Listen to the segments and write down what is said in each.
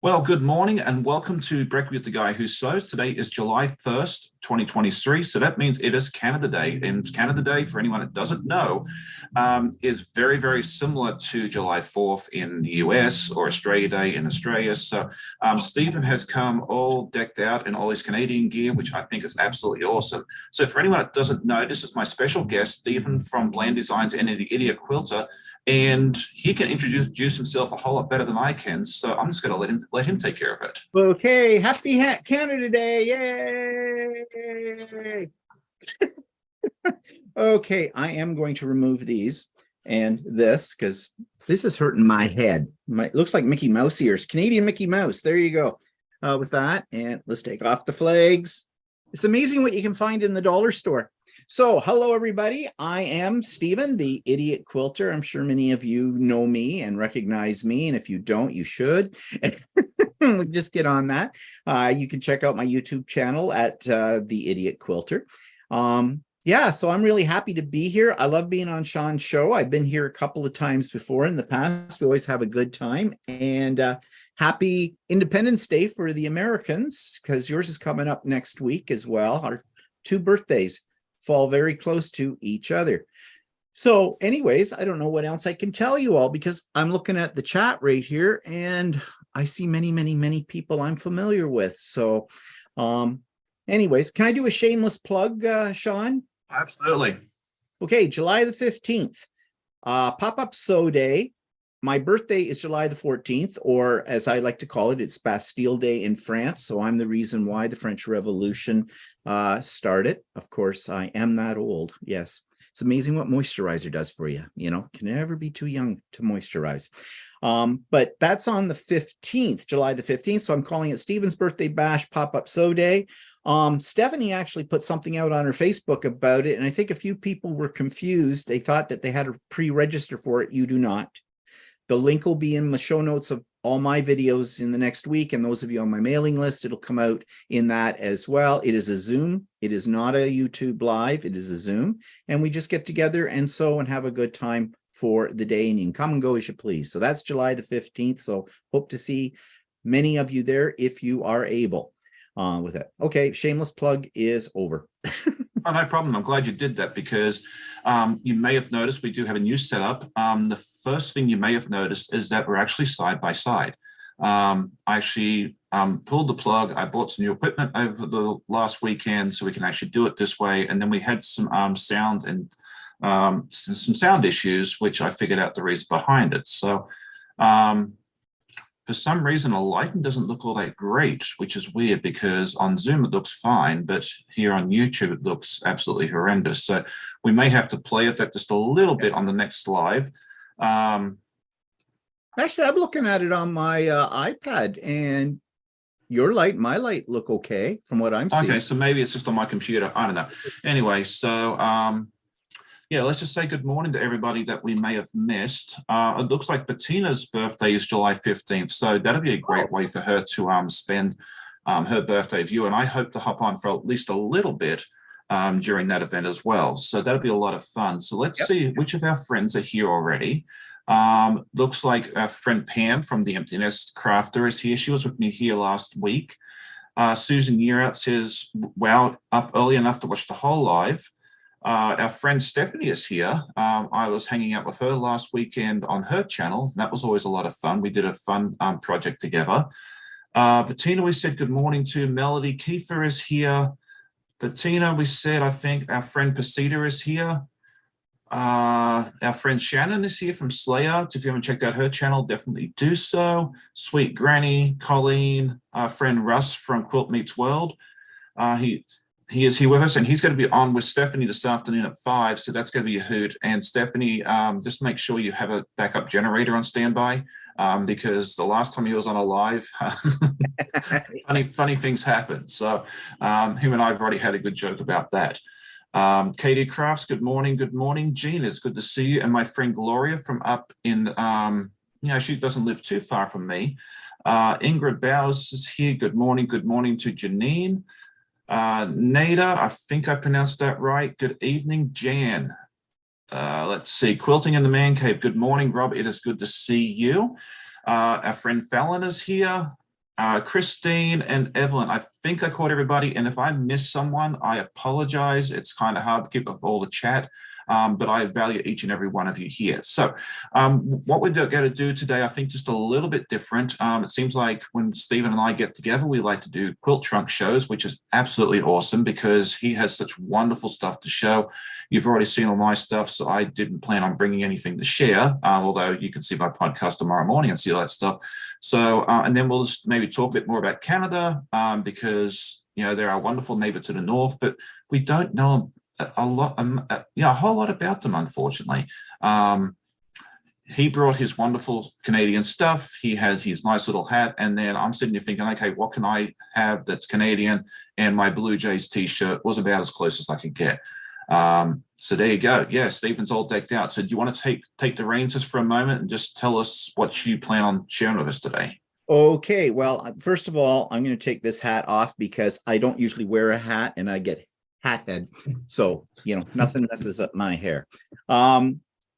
Well, good morning and welcome to Brekkie with the Guy Who Sews. Today is July 1st, 2023. So that means it is Canada Day. And Canada Day, for anyone that doesn't know, is very, very similar to July 4th in the US or Australia Day in Australia. So Stephen has come all decked out in all his Canadian gear, which I think is absolutely awesome. So for anyone that doesn't know, this is my special guest, Stephen from Blend Designs and the Idiot Quilter, and he can introduce himself a whole lot better than I can. So I'm just going to let him take care of it. Okay, happy Canada Day! Yay! Okay, I am going to remove these and this because this is hurting my head. It looks like Mickey Mouse ears, Canadian Mickey Mouse. There you go. With that, and let's take off the flags. It's amazing what you can find in the dollar store. So, hello everybody. I am Stephen, the Idiot Quilter. I'm sure many of you know me and recognize me, and if you don't, you should. Just get on that. You can check out my YouTube channel at the Idiot Quilter. Yeah, so I'm really happy to be here. I love being on Sean's show. I've been here a couple of times before in the past. We always have a good time. And happy Independence Day for the Americans, because yours is coming up next week as well. Our two birthdays fall very close to each other. So anyways, I don't know what else I can tell you all, because I'm looking at the chat right here and I see many people I'm familiar with. So anyways, can I do a shameless plug, Sean? Absolutely. Okay, July the 15th, pop-up sew day. My birthday is July the 14th, or as I like to call it, it's Bastille Day in France. So I'm the reason why the French Revolution started. Of course, I am that old. Yes. It's amazing what moisturizer does for you. You know, can never be too young to moisturize. But that's on the 15th, July the 15th. So I'm calling it Stephen's Birthday Bash Pop-Up Sew Day. Stephanie actually put something out on her Facebook about it. And I think a few people were confused. They thought that they had to pre-register for it. You do not. The link will be in the show notes of all my videos in the next week. And those of you on my mailing list, it'll come out in that as well. It is a Zoom. It is not a YouTube live. It is a Zoom. And we just get together and sew and have a good time for the day. And you can come and go as you please. So that's July the 15th. So hope to see many of you there if you are able with it. Okay, shameless plug is over. Oh, no problem. I'm glad you did that because you may have noticed we do have a new setup. The first thing you may have noticed is that we're actually side by side. I actually pulled the plug. I bought some new equipment over the last weekend so we can actually do it this way. And then we had some sound and some sound issues, which I figured out the reason behind it. So for some reason, the lighting doesn't look all that great, which is weird because on Zoom it looks fine, but here on YouTube it looks absolutely horrendous. So we may have to play at that just a little bit on the next live. Actually, I'm looking at it on my iPad, and your light, my light look okay from what I'm seeing. Okay, so maybe it's just on my computer. I don't know. Anyway, so yeah, let's just say good morning to everybody that we may have missed. It looks like Bettina's birthday is July 15th, so that'll be a great way for her to spend her birthday with you. And I hope to hop on for at least a little bit during that event as well. So that'll be a lot of fun. So let's see which of our friends are here already. Looks like our friend Pam from the Empty Nest Crafter is here. She was with me here last week. Susan Yearout says, wow, up early enough to watch the whole live. Our friend Stephanie is here. I was hanging out with her last weekend on her channel. That was always a lot of fun. We did a fun project together. Bettina, we said good morning to. Melody Kiefer is here. Bettina, we said, I think our friend Pasita is here. Our friend Shannon is here from Slayer. If you haven't checked out her channel, definitely do so. Sweet Granny, Colleen, our friend Russ from Quilt Meets World. He is here with us, and he's going to be on with Stephanie this afternoon at 5, so that's going to be a hoot. And Stephanie, just make sure you have a backup generator on standby, because the last time he was on a live, funny things happen. So him and I have already had a good joke about that. Katie Crafts, good morning. Good morning. Jean, it's good to see you. And my friend Gloria from up in, she doesn't live too far from me. Ingrid Bowers is here. Good morning. Good morning to Janine. Nada, I think I pronounced that right. Good evening, Jan. Let's see, Quilting in the Man Cave. Good morning, Rob. It is good to see you. Our friend Fallon is here. Christine and Evelyn, I think I caught everybody. And if I missed someone, I apologize. It's kind of hard to keep up all the chat. But I value each and every one of you here. So what we're going to do today, I think just a little bit different. It seems like when Stephen and I get together, we like to do quilt trunk shows, which is absolutely awesome because he has such wonderful stuff to show. You've already seen all my stuff, so I didn't plan on bringing anything to share, although you can see my podcast tomorrow morning and see all that stuff. So, and then we'll just maybe talk a bit more about Canada because, you know, they're our wonderful neighbor to the north, but we don't know a lot, a whole lot about them, unfortunately. He brought his wonderful Canadian stuff. He has his nice little hat. And then I'm sitting here thinking, okay, what can I have that's Canadian? And my Blue Jays t-shirt was about as close as I could get. So there you go. Yeah, Stephen's all decked out. So do you want to take the reins just for a moment and just tell us what you plan on sharing with us today? Okay, well, first of all, I'm going to take this hat off because I don't usually wear a hat and I get hat head. So, you know, nothing messes up my hair.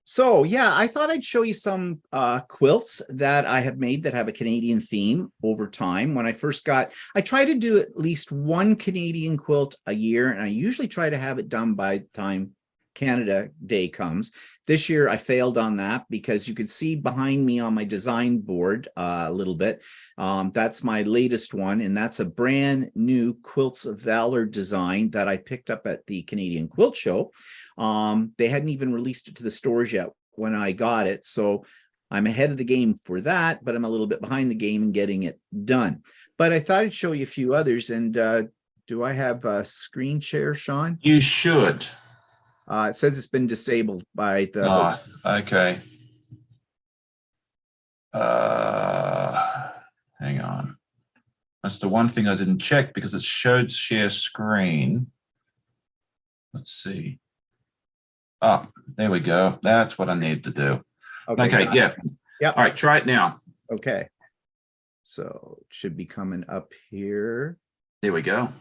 So yeah, I thought I'd show you some quilts that I have made that have a Canadian theme over time. When I first I try to do at least one Canadian quilt a year, and I usually try to have it done by the time Canada Day comes. This year I failed on that because you could see behind me on my design board a little bit. That's my latest one, and that's a brand new Quilts of Valor design that I picked up at the Canadian Quilt Show. They hadn't even released it to the stores yet when I got it, so I'm ahead of the game for that, but I'm a little bit behind the game in getting it done. But I thought I'd show you a few others. And do I have a screen share, Sean? You should. It says it's been disabled by the. Okay. Hang on. That's the one thing I didn't check because it showed share screen. Let's see. Oh, there we go. That's what I need to do. Okay, yeah. Yep. All right, try it now. Okay. So it should be coming up here. There we go.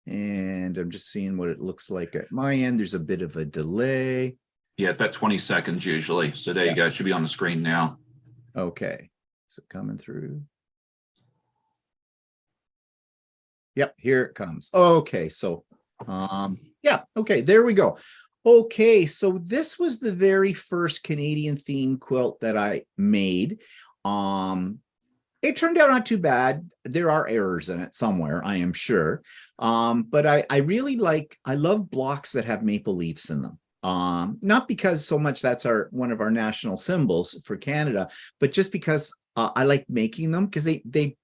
And I'm just seeing what it looks like at my end. There's a bit of a delay. Yeah, about 20 seconds usually. So there you go. It should be on the screen now. Okay. So coming through. Yep, here it comes. Okay, so yeah, okay, there we go. Okay, so this was the very first Canadian themed quilt that I made. It turned out not too bad. There are errors in it somewhere, I am sure. But I really I love blocks that have maple leaves in them. Not because so much that's one of our national symbols for Canada, but just because I like making them because they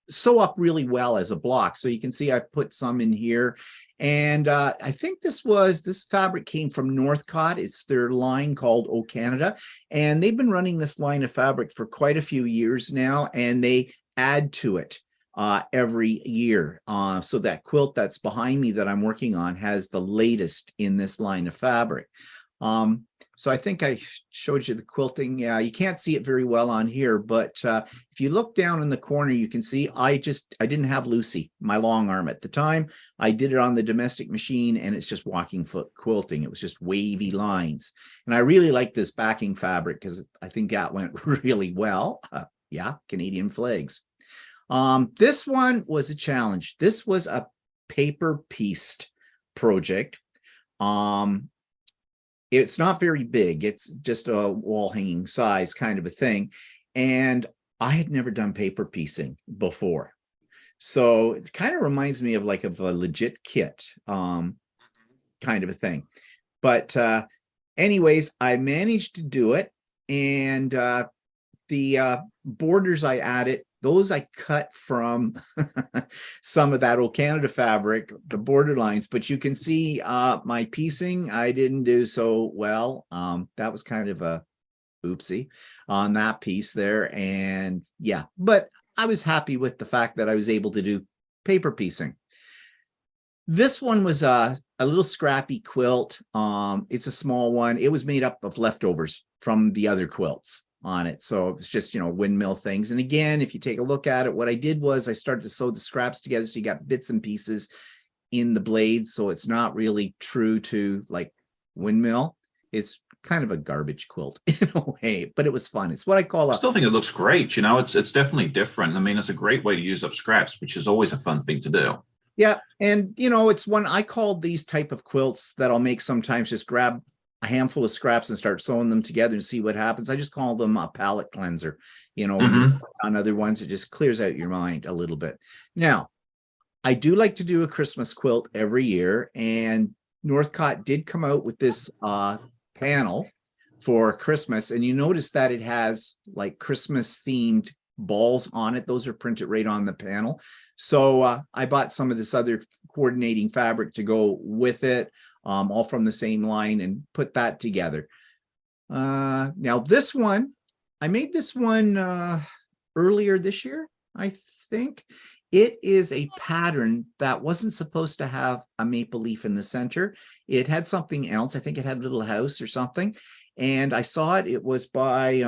sew up really well as a block. So you can see I put some in here. And I think this fabric came from Northcott. It's their line called O Canada. And they've been running this line of fabric for quite a few years now. And they add to it every year. So that quilt that's behind me that I'm working on has the latest in this line of fabric. So I think I showed you the quilting. Yeah, you can't see it very well on here, but if you look down in the corner, you can see I didn't have Lucy, my long arm at the time. I did it on the domestic machine and it's just walking foot quilting. It was just wavy lines. And I really like this backing fabric because I think that went really well. Yeah, Canadian flags. This one was a challenge. This was a paper pieced project. It's not very big. It's just a wall hanging size kind of a thing. And I had never done paper piecing before. So it kind of reminds me of a legit kit kind of a thing. But anyways, I managed to do it. And the borders I added, those I cut from some of that old Canada fabric, the border lines, but you can see my piecing, I didn't do so well. That was kind of a oopsie on that piece there. And yeah, but I was happy with the fact that I was able to do paper piecing. This one was a little scrappy quilt. It's a small one. It was made up of leftovers from the other quilts on it. So it was just, windmill things. And again, if you take a look at it, what I did was I started to sew the scraps together. So you got bits and pieces in the blades. So it's not really true to like windmill. It's kind of a garbage quilt in a way, but it was fun. It's what I call I a still think it looks great. You know, it's definitely different. I mean, it's a great way to use up scraps, which is always a fun thing to do. yeah. And you know, it's one I call these type of quilts that I'll make sometimes, just grab a handful of scraps and start sewing them together and see what happens. I just call them a palette cleanser. You know, when you Mhm. work on other ones, it just clears out your mind a little bit. Now, I do like to do a Christmas quilt every year, and Northcott did come out with this panel for Christmas, and you notice that it has like Christmas themed balls on it. Those are printed right on the panel. So I bought some of this other coordinating fabric to go with it, all from the same line, and put that together. Now this one, I made this one earlier this year, I think. It is a pattern that wasn't supposed to have a maple leaf in the center. It had something else. I think it had a little house or something. And I saw it. It was by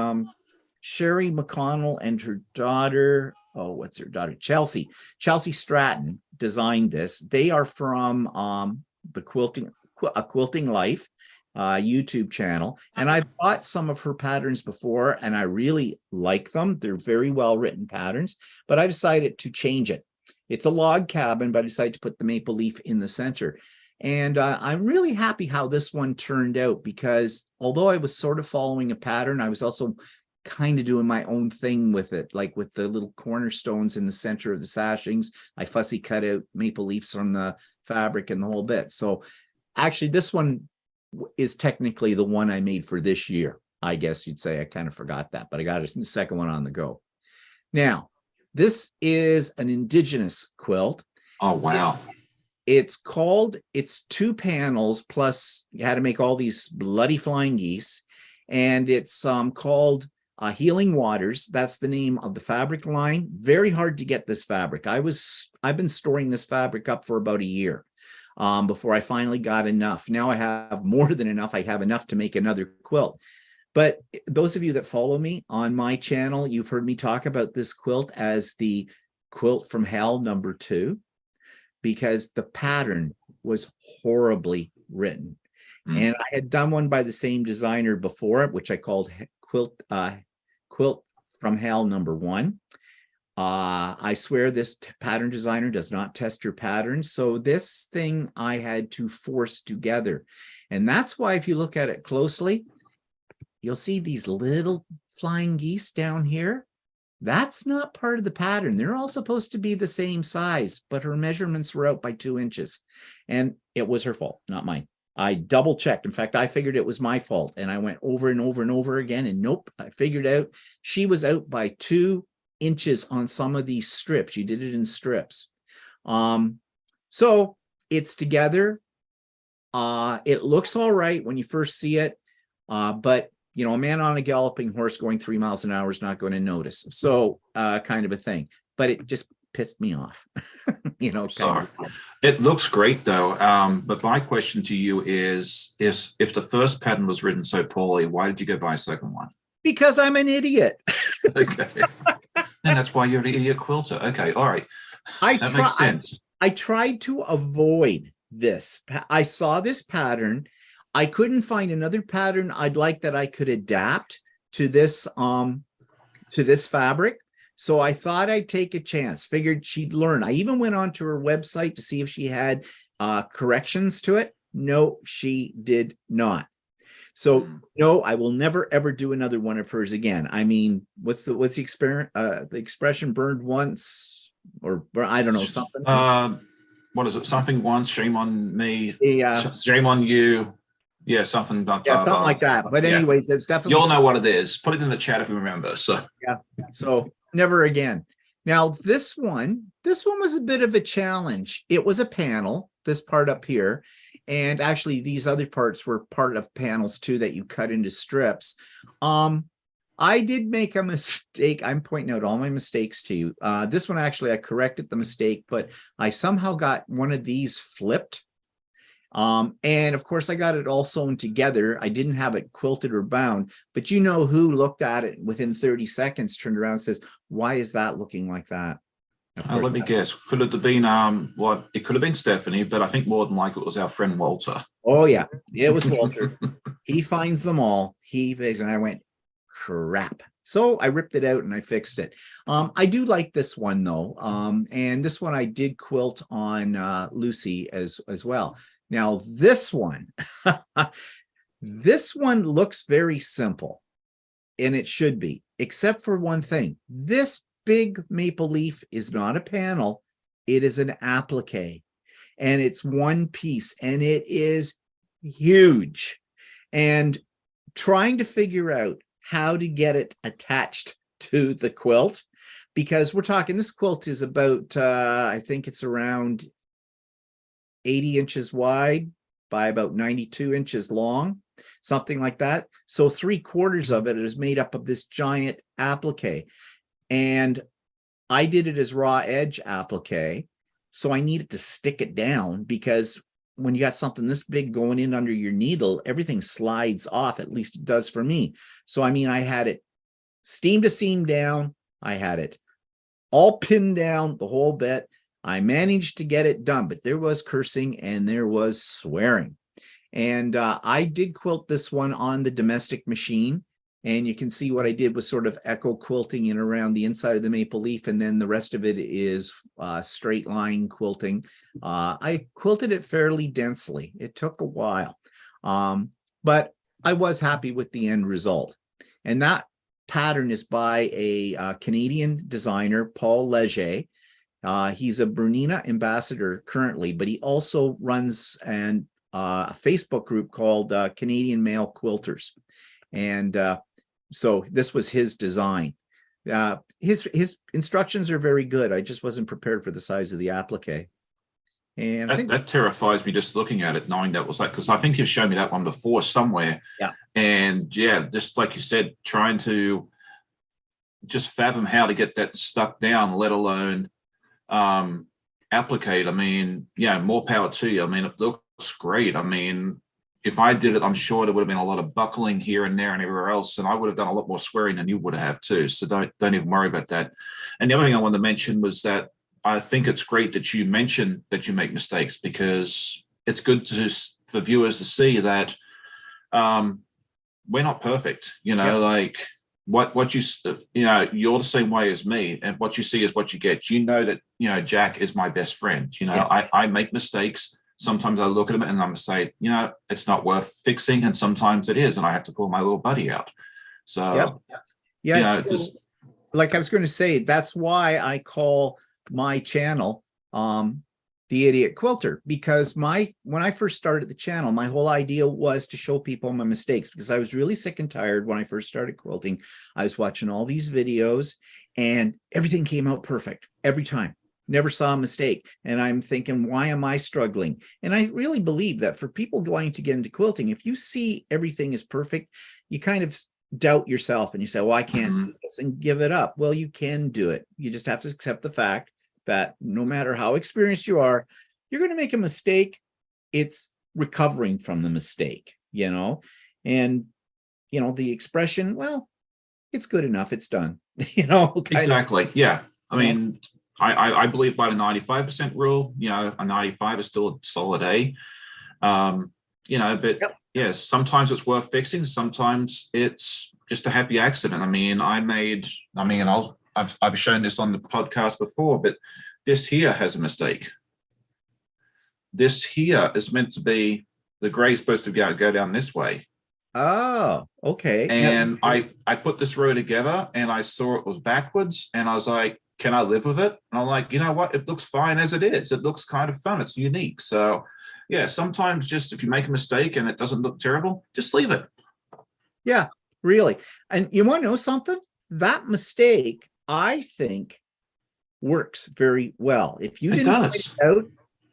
Sherry McConnell and her daughter. Oh, what's her daughter? Chelsea. Chelsea Stratton designed this. They are from the Quilting Life YouTube channel. And I bought some of her patterns before, and I really like them. They're very well written patterns, but I decided to change it. It's a log cabin, but I decided to put the maple leaf in the center. And I'm really happy how this one turned out, because although I was sort of following a pattern, I was also kind of doing my own thing with it, like with the little cornerstones in the center of the sashings. I fussy cut out maple leaves from the fabric and the whole bit. So actually, this one is technically the one I made for this year. I guess you'd say. I kind of forgot that, but I got the second one on the go. Now, this is an indigenous quilt. Oh, wow. It's 2 panels, plus you had to make all these bloody flying geese. And it's called Healing Waters. That's the name of the fabric line. Very hard to get this fabric. I've been storing this fabric up for about a year. Before I finally got enough. Now I have more than enough. I have enough to make another quilt. But those of you that follow me on my channel, you've heard me talk about this quilt as the quilt from hell #2, because the pattern was horribly written. And I had done one by the same designer before, which I called quilt from hell #1. I swear this pattern designer does not test your patterns. So this thing I had to force together. And that's why if you look at it closely, you'll see these little flying geese down here. That's not part of the pattern. They're all supposed to be the same size, but her measurements were out by 2 inches. And it was her fault, not mine. I double checked. In fact, I figured it was my fault. And I went over and over and over again. And nope, I figured out she was out by 2 inches on some of these strips. You did it in strips. So it's together. It looks all right when you first see it. But you know, a man on a galloping horse going 3 miles an hour is not going to notice. So kind of a thing. But it just pissed me off. You know, Sorry. It looks great though. But my question to you is if the first pattern was written so poorly, why did you go buy a second one? Because I'm an idiot. Okay. And that's why you're an idiot quilter. Okay, all right. That makes sense. I tried to avoid this. I saw this pattern. I couldn't find another pattern I'd like that I could adapt to this fabric. So I thought I'd take a chance. Figured she'd learn. I even went onto her website to see if she had corrections to it. No, she did not. So no, I will never ever do another one of hers again. I mean, what's the expression burned once, or I don't know, something. What is it? Something once, shame on me. Yeah. Shame on you. Yeah, something like that. Something like that. But anyways, it's definitely. You'll know what it is. Put it in the chat if you remember. So yeah. So never again. Now this one was a bit of a challenge. It was a panel, this part up here. And actually, these other parts were part of panels too that you cut into strips. I did make a mistake. I'm pointing out all my mistakes to you. This one, actually, I corrected the mistake, but I somehow got one of these flipped. And of course, I got it all sewn together. I didn't have it quilted or bound, but you know who looked at it within 30 seconds, turned around and says, why is that looking like that? Of course. Let me guess. Could it have been what? It could have been Stephanie, but I think more than likely it was our friend Walter. Oh yeah, it was Walter. He finds them all. He fixed, and I went, crap. So I ripped it out and I fixed it. I do like this one though. And this one I did quilt on Lucy as well. Now this one, this one looks very simple, and it should be, except for one thing. This big maple leaf is not a panel, it is an applique, and it's one piece, and it is huge. And trying to figure out how to get it attached to the quilt, because we're talking, this quilt is about I think it's around 80 inches wide by about 92 inches long, something like that. So 3/4 of it is made up of this giant applique. And I did it as raw edge applique. So I needed to stick it down, because when you got something this big going in under your needle, everything slides off, at least it does for me. So, I mean, I had it seam to seam down. I had it all pinned down, the whole bit. I managed to get it done, but there was cursing and there was swearing. And I did quilt this one on the domestic machine. And you can see what I did was sort of echo quilting in around the inside of the maple leaf. And then the rest of it is straight line quilting. I quilted it fairly densely. It took a while, but I was happy with the end result. And that pattern is by a Canadian designer, Paul Leger. He's a Bernina ambassador currently, but he also runs a Facebook group called Canadian Male Quilters. And so this was his design. His instructions are very good. I just wasn't prepared for the size of the applique. And that terrifies me just looking at it, knowing that was like, because I think you've shown me that one before somewhere. Yeah. And yeah, just like you said, trying to just fathom how to get that stuck down, let alone applique. I mean, yeah, more power to you. I mean, it looks great. I mean, if I did it, I'm sure there would have been a lot of buckling here and there and everywhere else, and I would have done a lot more swearing than you would have too. So don't even worry about that. And the other thing I wanted to mention was that I think it's great that you mentioned that you make mistakes, because it's good for viewers to see that we're not perfect. You know, like what you're the same way as me, and what you see is what you get. You know that, you know, Jack is my best friend. You know, I make mistakes. Sometimes I look at them and I'm say, you know, it's not worth fixing. And sometimes it is. And I have to pull my little buddy out. So, like I was going to say, that's why I call my channel The Idiot Quilter, because when I first started the channel, my whole idea was to show people my mistakes, because I was really sick and tired when I first started quilting. I was watching all these videos and everything came out perfect every time. Never saw a mistake. And I'm thinking, why am I struggling? And I really believe that for people wanting to get into quilting, if you see everything is perfect, you kind of doubt yourself and you say, well, I can't do this, and give it up. Well, you can do it. You just have to accept the fact that no matter how experienced you are, you're going to make a mistake. It's recovering from the mistake, you know, and, you know, the expression, well, it's good enough. It's done, you know. Exactly. Yeah. I mean, I believe by the 95% rule, you know, a 95 is still a solid A. You know, but yes, sometimes it's worth fixing. Sometimes it's just a happy accident. I mean, I've shown this on the podcast before, but this here has a mistake. This here is meant to be, the gray is supposed to be able to go down this way. Oh, okay. And I put this row together and I saw it was backwards, and I was like, can I live with it? And I'm like, you know what? It looks fine as it is. It looks kind of fun. It's unique. So yeah, sometimes just if you make a mistake and it doesn't look terrible, just leave it. Yeah, really. And you want to know something? That mistake, I think, works very well. If you didn't point it out,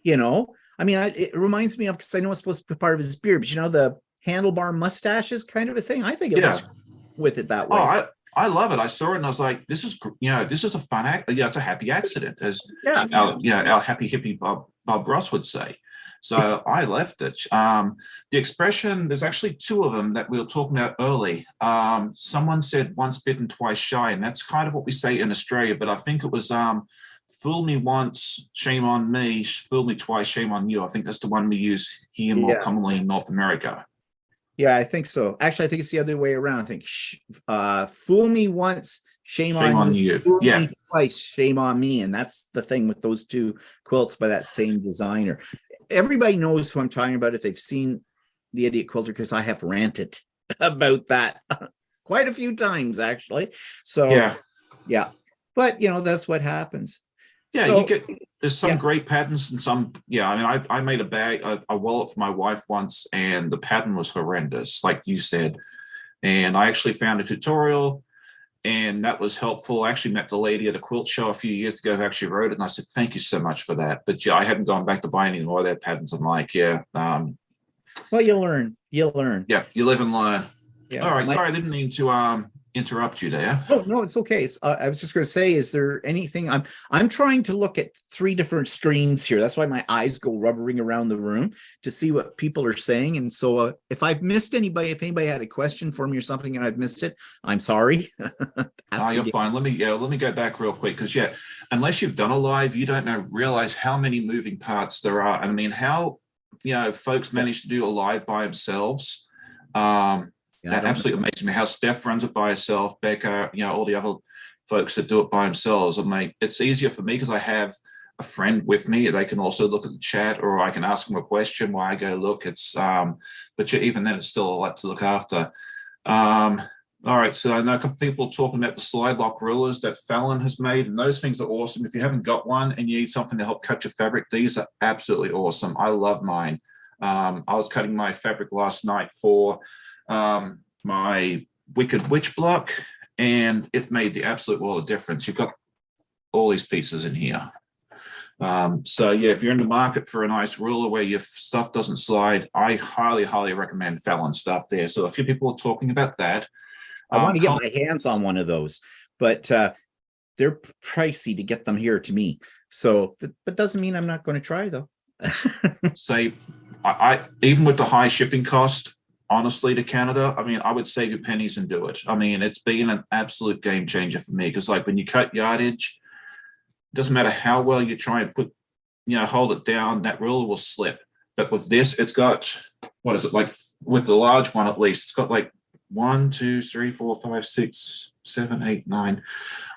you know, I mean, it reminds me of, because I know it's supposed to be part of his beard, but you know, the handlebar mustaches kind of a thing. I think it works with it that way. Oh, I love it. I saw it and I was like, this is a fun act. Yeah, it's a happy accident, as our happy hippie Bob Ross would say. So I left it. The expression, there's actually two of them that we were talking about early. Someone said once bitten, twice shy, and that's kind of what we say in Australia, but I think it was Fool me once, shame on me. Fool me twice, shame on you. I think that's the one we use here more commonly in North America. Yeah, I think so. Actually, I think it's the other way around. I think fool me once, shame on you. Fool me twice, shame on me. And that's the thing with those two quilts by that same designer. Everybody knows who I'm talking about if they've seen The Idiot Quilter, because I have ranted about that quite a few times, actually. So yeah. But that's what happens. Yeah, so, there's some great patterns and some, I mean, I made a wallet for my wife once, and the pattern was horrendous, like you said. And I actually found a tutorial, and that was helpful. I actually met the lady at a quilt show a few years ago who actually wrote it, and I said, thank you so much for that. But I hadn't gone back to buy any more of their patterns. I'm like, well, you'll learn. Yeah, you live and learn. Yeah. All right, sorry, I didn't mean to interrupt you there. Oh, no, it's okay. I was just going to say, is there anything? I'm trying to look at 3 different screens here. That's why my eyes go rubbering around the room to see what people are saying. And so if I've missed anybody, if anybody had a question for me or something and I've missed it, I'm sorry. You're fine. Let me go back real quick, because unless you've done a live, you don't realize how many moving parts there are. I mean, how folks manage to do a live by themselves. That absolutely amazes me. How Steph runs it by herself, Becca, all the other folks that do it by themselves. It's easier for me because I have a friend with me. They can also look at the chat, or I can ask them a question while I go look. It's but even then, it's still a lot to look after. All right, so I know a couple people talking about the slide lock rulers that Fallon has made, and those things are awesome. If you haven't got one and you need something to help cut your fabric, these are absolutely awesome. I love mine. I was cutting my fabric last night for my Wicked Witch block, and it made the absolute world of difference. You've got all these pieces in here. So if you're in the market for a nice ruler where your stuff doesn't slide, I highly recommend Fallon stuff there. So a few people are talking about that. I want to get my hands on one of those, but they're pricey to get them here to me. So that doesn't mean I'm not going to try, though. I even with the high shipping cost, honestly, to Canada, I mean, I would save your pennies and do it. I mean, it's been an absolute game changer for me, because when you cut yardage, it doesn't matter how well you try and hold it down, that ruler will slip. But with this, it's got, what is it, like with the large one at least, it's got like 1, 2, 3, 4, 5, 6, 7, 8, 9,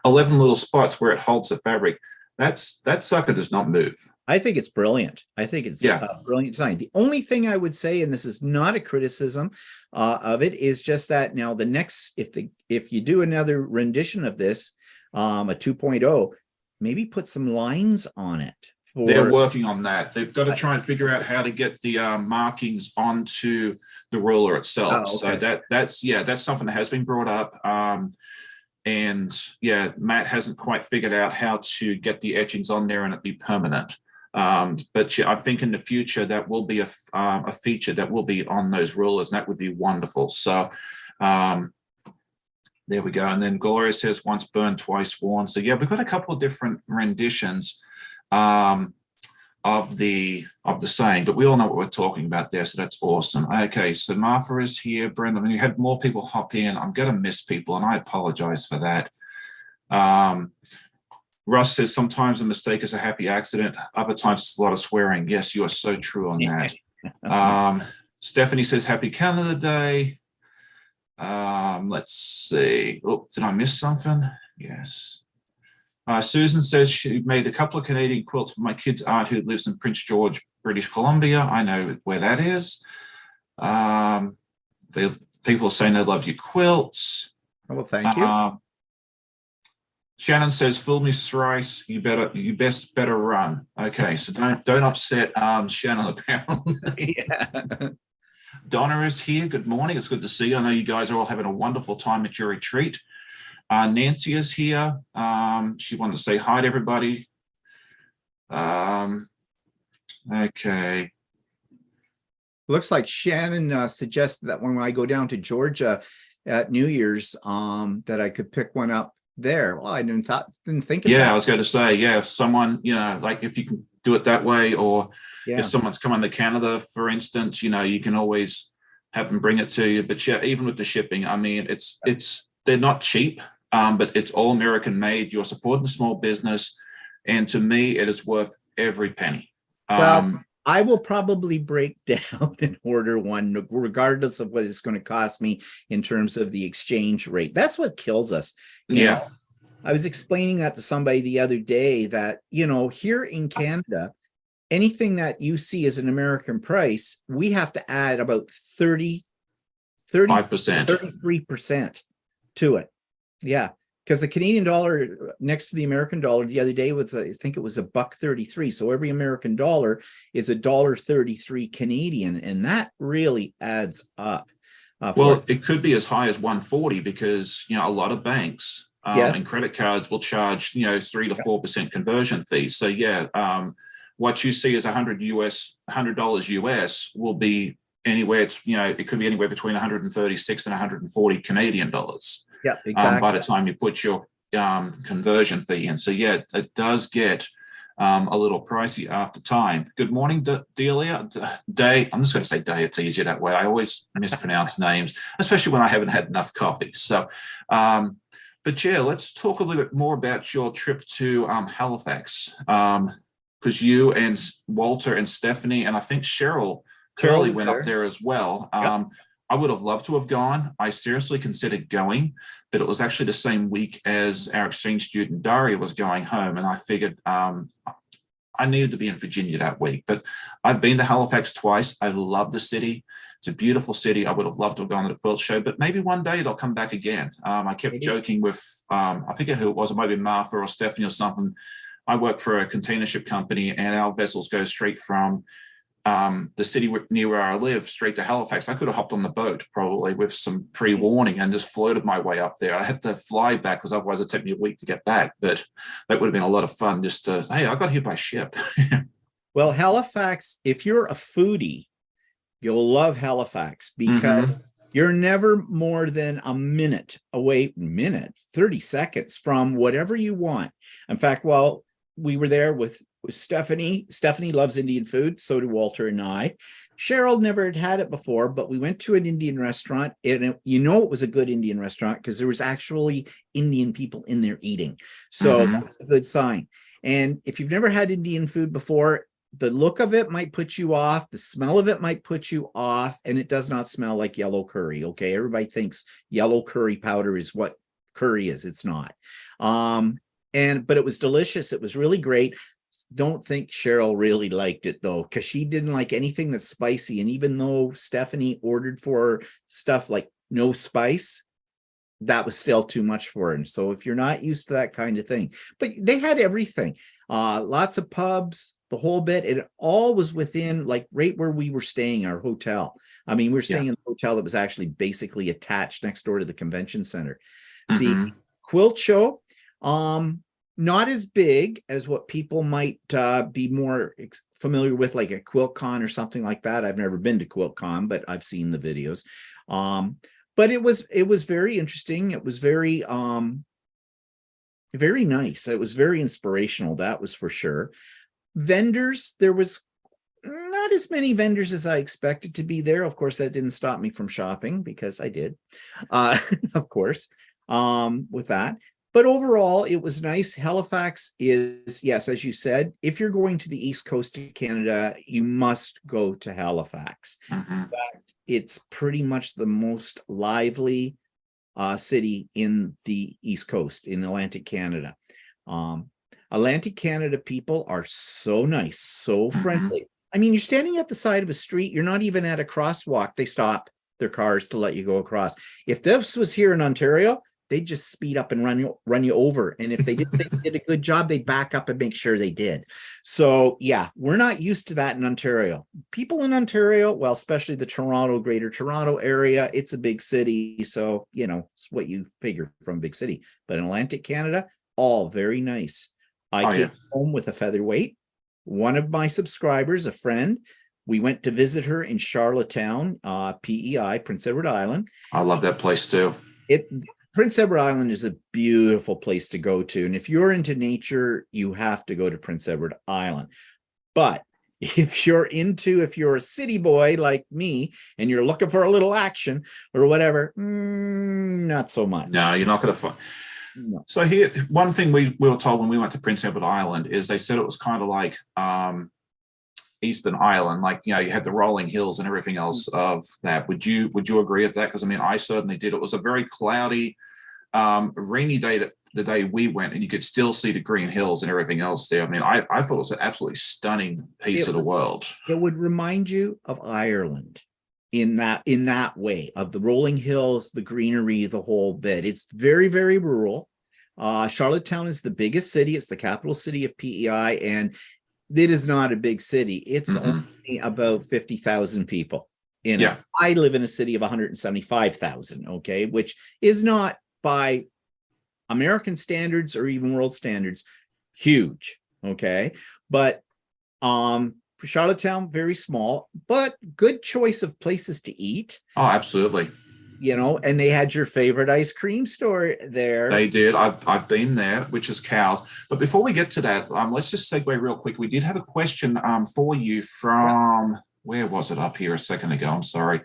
11 little spots where it holds the fabric. That sucker does not move. I think it's brilliant. I think it's a brilliant design. The only thing I would say, and this is not a criticism of it, is just that now the next, if you do another rendition of this, a 2.0, maybe put some lines on it. They're working on that. They've got to try and figure out how to get the markings onto the ruler itself. So that's something that has been brought up. And Matt hasn't quite figured out how to get the etchings on there and it be permanent. But I think in the future that will be a feature that will be on those rulers, and that would be wonderful. So there we go. And then Gloria says once burned, twice worn. So we've got a couple of different renditions of the saying, but we all know what we're talking about there, so that's awesome. Okay, so Martha is here. Brenda, you had more people hop in. I'm going to miss people, and I apologize for that. Russ says sometimes a mistake is a happy accident. Other times it's a lot of swearing. Yes, you are so true on that. Stephanie says happy Canada Day. Let's see. Oh, did I miss something? Yes. Susan says she made a couple of Canadian quilts for my kid's aunt who lives in Prince George, British Columbia. I know where that is. People are saying they love your quilts. Well, thank you. Shannon says, "Fool me thrice. You better run." Okay, so don't upset Shannon. Apparently, Donna is here. Good morning. It's good to see you. I know you guys are all having a wonderful time at your retreat. Nancy is here. She wanted to say hi to everybody. Okay. Looks like Shannon suggested that when I go down to Georgia at New Year's, that I could pick one up there. Well, I didn't think of that. I was going to say, if someone, like if you can do it that way, or if someone's coming to Canada, for instance, you can always have them bring it to you. But even with the shipping, I mean, they're not cheap. But it's all American made. You're supporting a small business. And to me, it is worth every penny. Well, I will probably break down and order one regardless of what it's going to cost me in terms of the exchange rate. That's what kills us. You know, I was explaining that to somebody the other day that, here in Canada, anything that you see as an American price, we have to add about 33% to it. Yeah. Because the Canadian dollar next to the American dollar the other day was, I think it was $1.33. So every American dollar is $1.33 Canadian, and that really adds up. Well, it could be as high as 140 because a lot of banks and credit cards will charge 3 to 4% conversion fees. So what you see as $100 US will be anywhere. It could be anywhere between 136 and 140 Canadian dollars. Yeah, exactly. By the time you put your conversion fee in. So it does get a little pricey after time. Good morning, Delia. Day. I'm just going to say Day. It's easier that way. I always mispronounce names, especially when I haven't had enough coffee. So, but let's talk a little bit more about your trip to Halifax, because you and Walter and Stephanie and I think Cheryl Curley went up there as well. I would have loved to have gone. I seriously considered going, but it was actually the same week as our exchange student Daria was going home. And I figured I needed to be in Virginia that week. But I've been to Halifax twice. I love the city. It's a beautiful city. I would have loved to have gone to the quilt show, but maybe one day they'll come back again. I kept joking with, I forget who it was. It might be Martha or Stephanie or something. I work for a container ship company and our vessels go straight from the city near where I live straight to Halifax. I could have hopped on the boat probably with some pre-warning and just floated my way up there. I had to fly back because otherwise it'd take me a week to get back, but that would have been a lot of fun just to, hey, I got here by ship. Well, Halifax, if you're a foodie, you'll love Halifax because you're never more than a minute away, 30 seconds from whatever you want. In fact, we were there with Stephanie. Stephanie loves Indian food. So do Walter and I. Cheryl never had it before, but we went to an Indian restaurant, and it was a good Indian restaurant because there was actually Indian people in there eating. So that's a good sign. And if you've never had Indian food before, the look of it might put you off. The smell of it might put you off, and it does not smell like yellow curry. Okay. Everybody thinks yellow curry powder is what curry is. It's not. But it was delicious. It was really great. Don't think Cheryl really liked it though, because she didn't like anything that's spicy. And even though Stephanie ordered for stuff like no spice, that was still too much for her. So if you're not used to that kind of thing, but they had everything, lots of pubs, the whole bit. It all was within right where we were staying, our hotel. I mean, we were staying in a hotel that was actually basically attached next door to the convention center. The quilt show, not as big as what people might be more familiar with, like a quilt con or something like that. I've never been to quilt con, but I've seen the videos. But it was very interesting. It was very very nice. It was very inspirational, that was for sure. Vendors, there was not as many vendors as I expected to be there. Of course, that didn't stop me from shopping because I did, of course, with that. But overall, it was nice. Halifax is, yes, as you said, if you're going to the East Coast of Canada, you must go to Halifax. In fact, it's pretty much the most lively city in the East Coast, in Atlantic Canada. Atlantic Canada people are so nice, so friendly. I mean, you're standing at the side of a street. You're not even at a crosswalk. They stop their cars to let you go across. If this was here in Ontario, they'd just speed up and run you over. And if they did a good job, they'd back up and make sure they did. So yeah, we're not used to that in Ontario. People in Ontario, well, especially the Greater Toronto area, it's a big city. So, it's what you figure from a big city. But in Atlantic Canada, all very nice. I came home with a featherweight. One of my subscribers, a friend, we went to visit her in Charlottetown, PEI, Prince Edward Island. I love that place too. Prince Edward Island is a beautiful place to go to. And if you're into nature, you have to go to Prince Edward Island. But if you're a city boy like me and you're looking for a little action or whatever, not so much. No, you're not going to find. No. So here, one thing we were told when we went to Prince Edward Island is they said it was kind of like Eastern Ireland, like, you know, you had the rolling hills and everything else of that. Would you agree with that? Because I mean, I certainly did. It was a very cloudy, rainy day, that the day we went, and you could still see the green hills and everything else there. I mean, I thought it was an absolutely stunning piece of the world. It would remind you of Ireland in that way, of the rolling hills, the greenery, the whole bit. It's very, very rural. Charlottetown is the biggest city. It's the capital city of PEI, and it is not a big city. It's only about 50,000 people in it. I live in a city of 175,000, okay, which is not, by American standards or even world standards, huge, okay? But for Charlottetown, very small, but good choice of places to eat. Oh, absolutely. You know, and they had your favorite ice cream store there. They did. I've been there, which is Cows. But before we get to that, let's just segue real quick. We did have a question for you from, where was it? Up here a second ago. I'm sorry.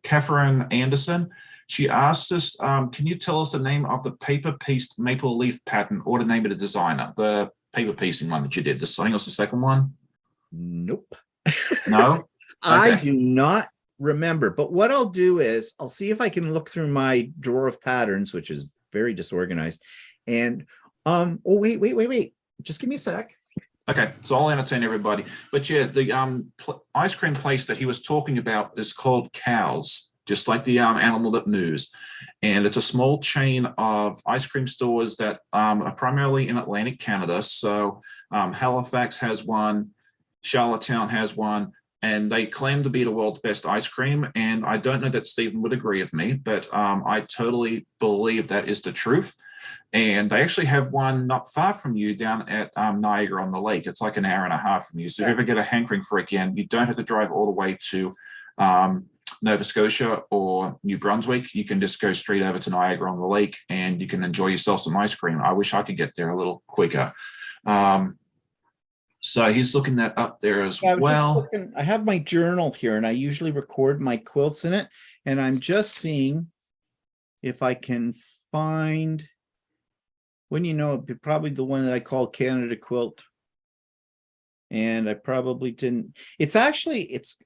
Catherine Anderson. She asked us, can you tell us the name of the paper pieced maple leaf pattern, or the name of the designer? The paper piecing one that you did. I think was the second one. Nope. No? Okay. I do not remember, but what I'll do is I'll see if I can look through my drawer of patterns, which is very disorganized. And oh, wait. Just give me a sec. Okay, so I'll entertain everybody. But yeah, the ice cream place that he was talking about is called Cows, just like the animal that moves. And it's a small chain of ice cream stores that are primarily in Atlantic Canada. So Halifax has one, Charlottetown has one, and they claim to be the world's best ice cream. And I don't know that Stephen would agree with me, but I totally believe that is the truth. And they actually have one not far from you down at Niagara-on-the-Lake. It's like an hour and a half from you. So if you ever get a hankering for it again, you don't have to drive all the way to Nova Scotia or New Brunswick. You can just go straight over to Niagara-on-the-Lake and you can enjoy yourself some ice cream. I wish I could get there a little quicker. So he's looking that up there as well. I have my journal here, and I usually record my quilts in it. And I'm just seeing if I can find, when you know, it'd be probably the one that I call Canada Quilt. And I probably didn't. It's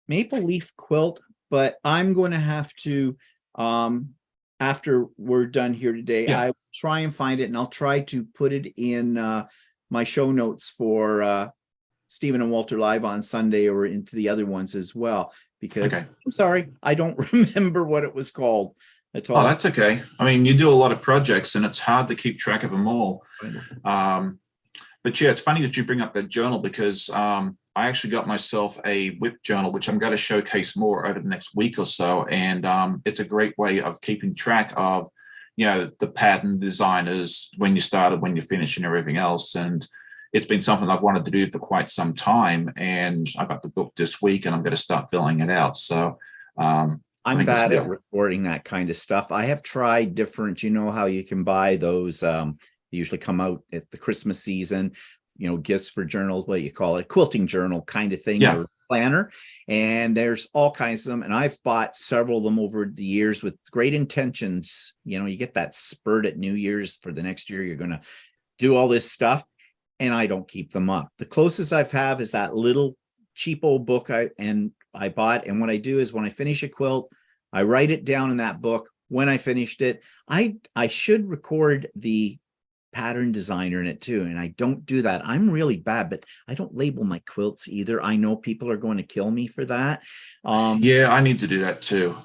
maple leaf quilt, but I'm going to have to, after we're done here today, I will try and find it, and I'll try to put it in my show notes for Stephen and Walter Live on Sunday, or into the other ones as well, because I'm sorry, I don't remember what it was called at all. Oh, that's okay. I mean, you do a lot of projects and it's hard to keep track of them all. But yeah, it's funny that you bring up that journal, because I actually got myself a whip journal, which I'm going to showcase more over the next week or so. And it's a great way of keeping track of, you know, the pattern designers, when you started, when you finish, and everything else. And it's been something I've wanted to do for quite some time. And I got the book this week and I'm going to start filling it out. So I'm bad at recording that kind of stuff. I have tried different, you know, how you can buy those, they usually come out at the Christmas season, you know, gifts for journals, what you call it, quilting journal kind of thing, or planner. And there's all kinds of them. And I've bought several of them over the years with great intentions. You know, you get that spurt at New Year's for the next year, you're going to do all this stuff. And I don't keep them up. The closest I've have is that little cheap old book I bought. And what I do is, when I finish a quilt, I write it down in that book when I finished it. I should record the pattern designer in it too, and I don't do that. I'm really bad, but I don't label my quilts either. I know people are going to kill me for that. Yeah, I need to do that too.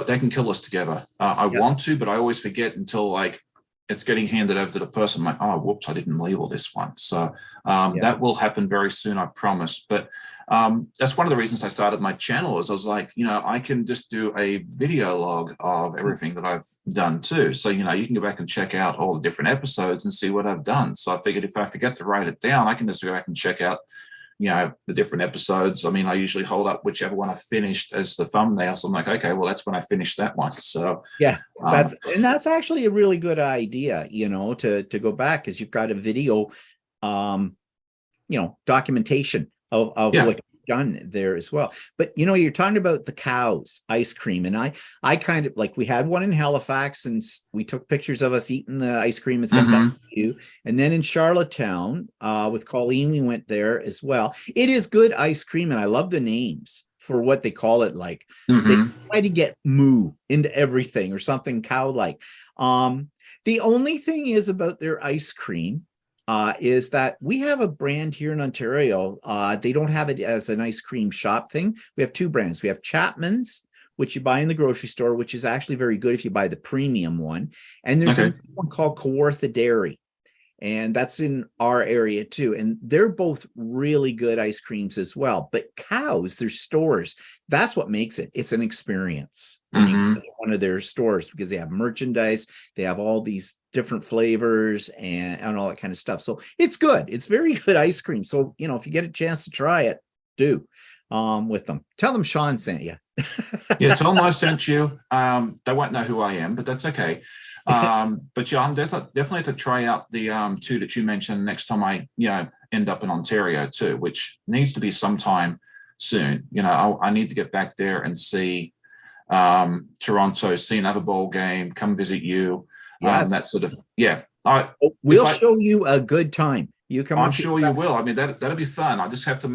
They can kill us together. I want to, but I always forget until like it's getting handed over to the person. I'm like, oh, whoops, I didn't label this one. So that will happen very soon, I promise. But that's one of the reasons I started my channel, is I was like, you know, I can just do a video log of everything that I've done too. So, you know, you can go back and check out all the different episodes and see what I've done. So I figured if I forget to write it down, I can just go back and check out, you know, the different episodes. I mean, I usually hold up whichever one I finished as the thumbnail. So I'm like, okay, well, that's when I finished that one. So that's actually a really good idea, you know, to go back, because you've got a video, you know, documentation of what done there as well. But you're talking about the cows ice cream, and I kind of like, we had one in Halifax, and we took pictures of us eating the ice cream and sent that to you. And then in Charlottetown, with Colleen, we went there as well. It is good ice cream, and I love the names for what they call it. Like they try to get moo into everything or something cow-like. The only thing is about their ice cream is that we have a brand here in Ontario. They don't have it as an ice cream shop thing. We have two brands. We have Chapman's, which you buy in the grocery store, which is actually very good if you buy the premium one. And there's one called Kawartha Dairy, and that's in our area too. And they're both really good ice creams as well. But Cows, their stores, that's what makes it. It's an experience when you go to one of their stores, because they have merchandise, they have all these different flavors and all that kind of stuff. So it's good. It's very good ice cream. So, if you get a chance to try it, do with them. Tell them Sean sent you. Yeah, tell them I sent you. They won't know who I am, but that's okay. But yeah, I'm definitely to try out the two that you mentioned next time I end up in Ontario too, which needs to be sometime soon. I need to get back there and see Toronto, see another bowl game, come visit you. Yes. That sort of we'll show you a good time. You come. I'm sure you will. I mean, that'll be fun. I just have to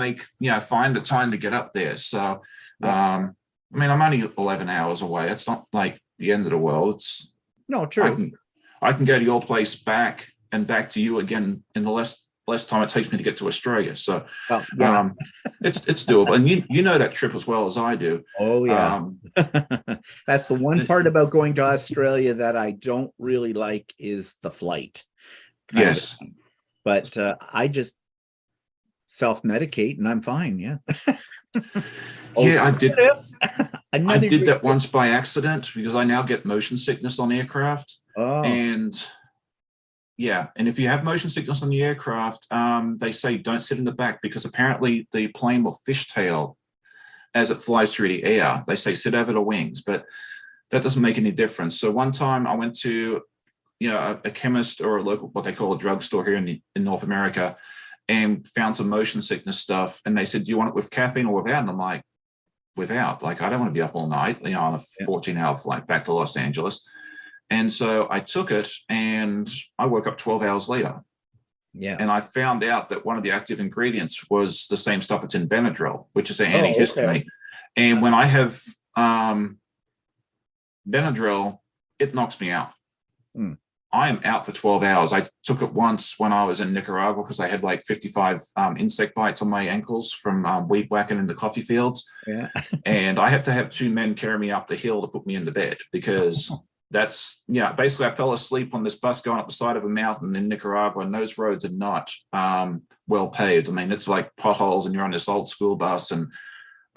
find the time to get up there. So I mean, I'm only 11 hours away. It's not like the end of the world. It's no, true. I can go to your place back and back to you again in the less time it takes me to get to Australia. So it's doable. And you know that trip as well as I do. Oh yeah. That's the one part about going to Australia that I don't really like is the flight. Yes. But I just self-medicate and I'm fine. Yeah. I did. I did that once by accident because I now get motion sickness on aircraft. And if you have motion sickness on the aircraft, they say don't sit in the back because apparently the plane will fishtail as it flies through the air. They say sit over the wings, but that doesn't make any difference. So one time I went to a chemist or a local, what they call a drugstore here in North America, and found some motion sickness stuff. And they said, do you want it with caffeine or without? And I'm like, without. Like, I don't want to be up all night, on a 14-hour flight back to Los Angeles. And so I took it and I woke up 12 hours later. Yeah. And I found out that one of the active ingredients was the same stuff that's in Benadryl, which is an antihistamine. Okay. And when I have Benadryl, it knocks me out. I am out for 12 hours. I took it once when I was in Nicaragua because I had like 55 insect bites on my ankles from weed whacking in the coffee fields. Yeah. And I had to have two men carry me up the hill to put me into bed because basically I fell asleep on this bus going up the side of a mountain in Nicaragua, and those roads are not well paved. I mean, it's like potholes and you're on this old school bus. And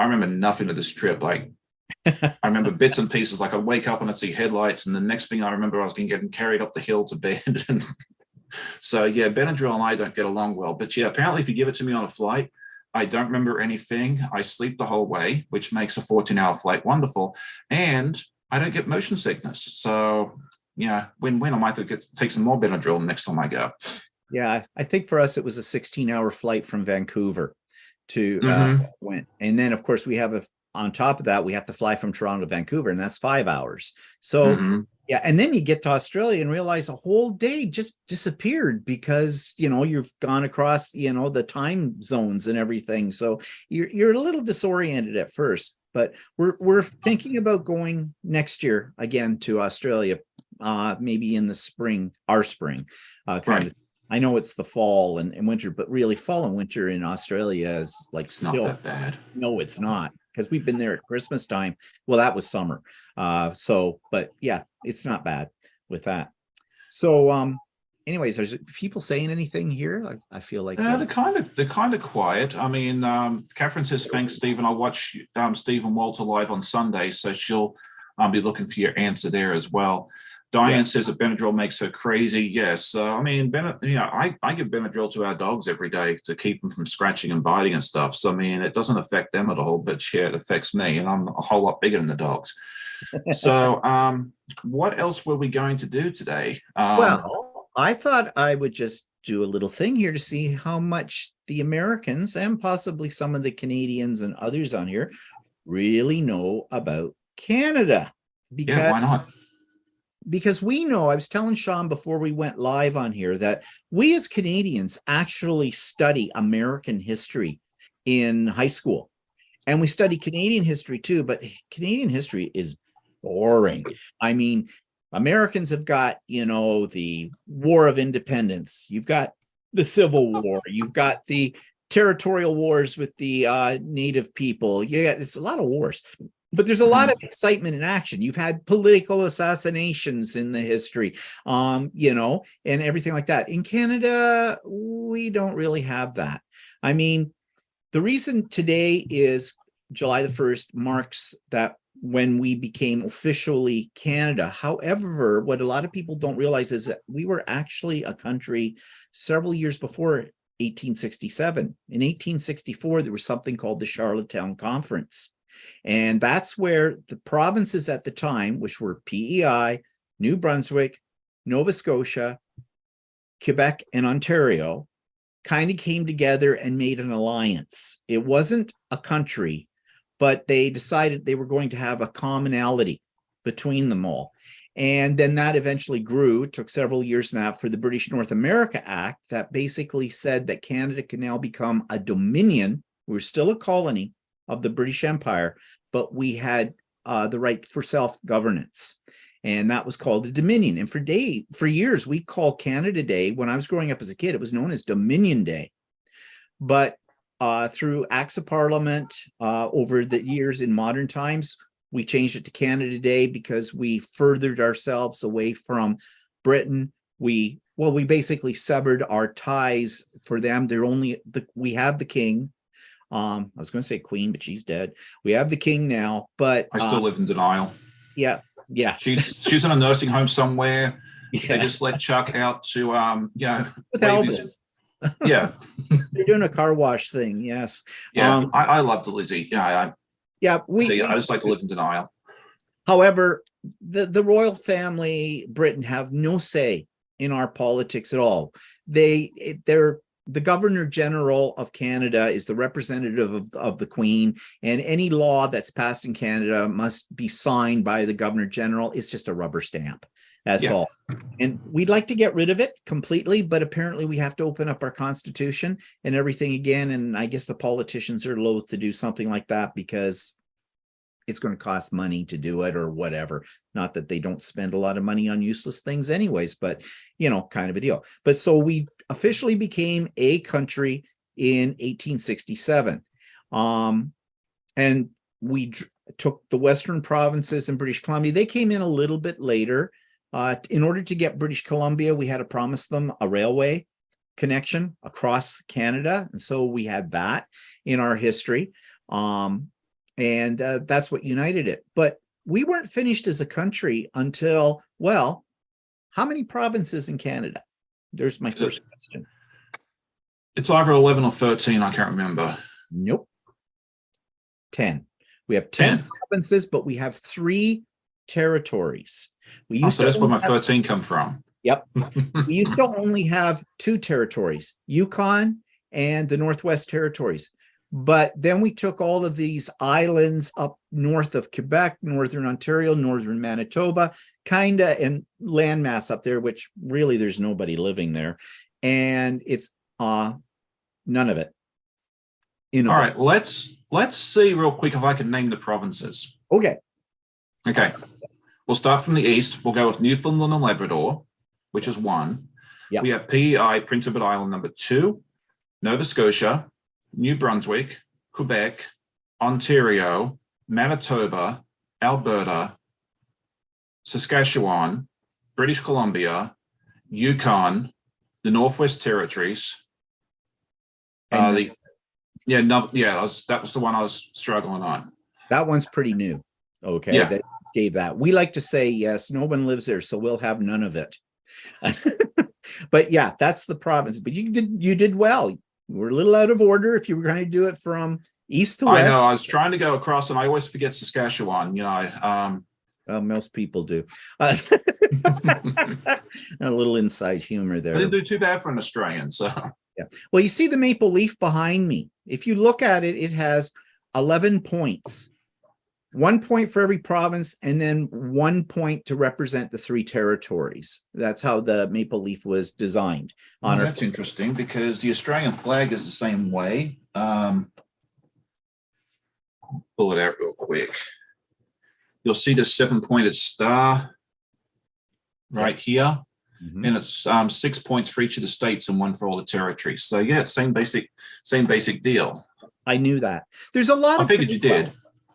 I remember nothing of this trip. Like, I remember bits and pieces, like I'd wake up and I'd see headlights, and the next thing I remember I was getting carried up the hill to bed. And so Benadryl and I don't get along well. But apparently if you give it to me on a flight, I don't remember anything. I sleep the whole way, which makes a 14-hour flight wonderful. And I don't get motion sickness. So win-win. I might have to take some more Benadryl next time I go. Yeah, I think for us it was a 16-hour flight from Vancouver to went. And then of course we have on top of that, we have to fly from Toronto to Vancouver, and that's 5 hours. So, and then you get to Australia and realize a whole day just disappeared because, you've gone across, the time zones and everything. So you're a little disoriented at first, but we're thinking about going next year again to Australia, maybe in the spring, our spring, kind of. I know it's the fall and winter, but really fall and winter in Australia is like still not that bad. No, it's not. Because we've been there at Christmas time. Well, that was summer. But yeah, it's not bad with that. So, anyways, are people saying anything here? I feel like they're kind of quiet. I mean, Catherine says, thanks, Stephen. I'll watch Stephen Walter live on Sunday, so she'll be looking for your answer there as well. Diane says that Benadryl makes her crazy. Yes. I mean, I give Benadryl to our dogs every day to keep them from scratching and biting and stuff. So, I mean, it doesn't affect them at all, but it affects me, and I'm a whole lot bigger than the dogs. So, what else were we going to do today? Well, I thought I would just do a little thing here to see how much the Americans and possibly some of the Canadians and others on here really know about Canada. Yeah, why not? Because we know, I was telling Sean before we went live on here, that we as Canadians actually study American history in high school. And we study Canadian history too, but Canadian history is boring. I mean, Americans have got, the War of Independence. You've got the Civil War. You've got the territorial wars with the native people. Yeah, it's a lot of wars. But there's a lot of excitement and action. You've had political assassinations in the history, and everything like that. In Canada, we don't really have that. I mean, the reason today is July the 1st marks that when we became officially Canada. However, what a lot of people don't realize is that we were actually a country several years before 1867. In 1864, there was something called the Charlottetown Conference. And that's where the provinces at the time, which were PEI, New Brunswick, Nova Scotia, Quebec, and Ontario, kind of came together and made an alliance. It wasn't a country, but they decided they were going to have a commonality between them all. And then that eventually grew. It took several years now for the British North America Act that basically said that Canada can now become a dominion. We're still a colony of the British Empire, but we had the right for self-governance. And that was called the Dominion. And for years, we called Canada Day. When I was growing up as a kid, it was known as Dominion Day. But through Acts of Parliament over the years in modern times, we changed it to Canada Day because we furthered ourselves away from Britain. We basically severed our ties for them. We have the king. I was going to say queen, but she's dead. We have the king now, but I still live in denial. Yeah. She's in a nursing home somewhere. Yeah. They just let Chuck out to With Elvis. Yeah. They're doing a car wash thing. Yes. Yeah. I love the Lizzie. Yeah. I just like to live in denial. However, the royal family, Britain, have no say in our politics at all. The Governor General of Canada is the representative of the Queen, and any law that's passed in Canada must be signed by the Governor General. It's just a rubber stamp. That's all. And we'd like to get rid of it completely, but apparently we have to open up our Constitution and everything again. And I guess the politicians are loath to do something like that because it's going to cost money to do it or whatever. Not that they don't spend a lot of money on useless things anyways, but, kind of a deal. But so we officially became a country in 1867. And we took the Western provinces and British Columbia. They came in a little bit later. In order to get British Columbia, we had to promise them a railway connection across Canada. And so we had that in our history. And that's what united it. But we weren't finished as a country until, how many provinces in Canada? There's my first question. It's either 11 or 13. I can't remember. Nope. 10. We have 10 provinces, but we have 3 territories. So that's where my 13 come from. Yep. We used to only have 2 territories, Yukon and the Northwest Territories. But then we took all of these islands up north of Quebec, northern Ontario, northern Manitoba, and landmass up there, which really there's nobody living there. And it's none of it. All right, let's see real quick if I can name the provinces. Okay. We'll start from the east. We'll go with Newfoundland and Labrador, which is 1. Yep. We have PEI, Prince Edward Island, number 2, Nova Scotia, New Brunswick, Quebec, Ontario, Manitoba, Alberta, Saskatchewan, British Columbia, Yukon, the Northwest Territories. That was the one I was struggling on. That one's pretty new. Okay. Yeah. They gave that. We like to say, yes, no one lives there, so we'll have none of it. But yeah, that's the province. But you did well. We're a little out of order if you were going to do it from east to west. I know. I was trying to go across, and I always forget Saskatchewan. Most people do. A little inside humor I there. didn't do too bad for an Australian. So Yeah. Well, you see the maple leaf behind me. If you look at it, it has 11 points. 1 point for every province, and then 1 point to represent the 3 territories. That's how the maple leaf was designed. that's interesting because the Australian flag is the same way. Pull it out real quick. You'll see the 7-pointed star right here. Mhm. And it's 6 points for each of the states and 1 for all the territories. So yeah, same basic deal. I knew that. There's a lot I of figured you did.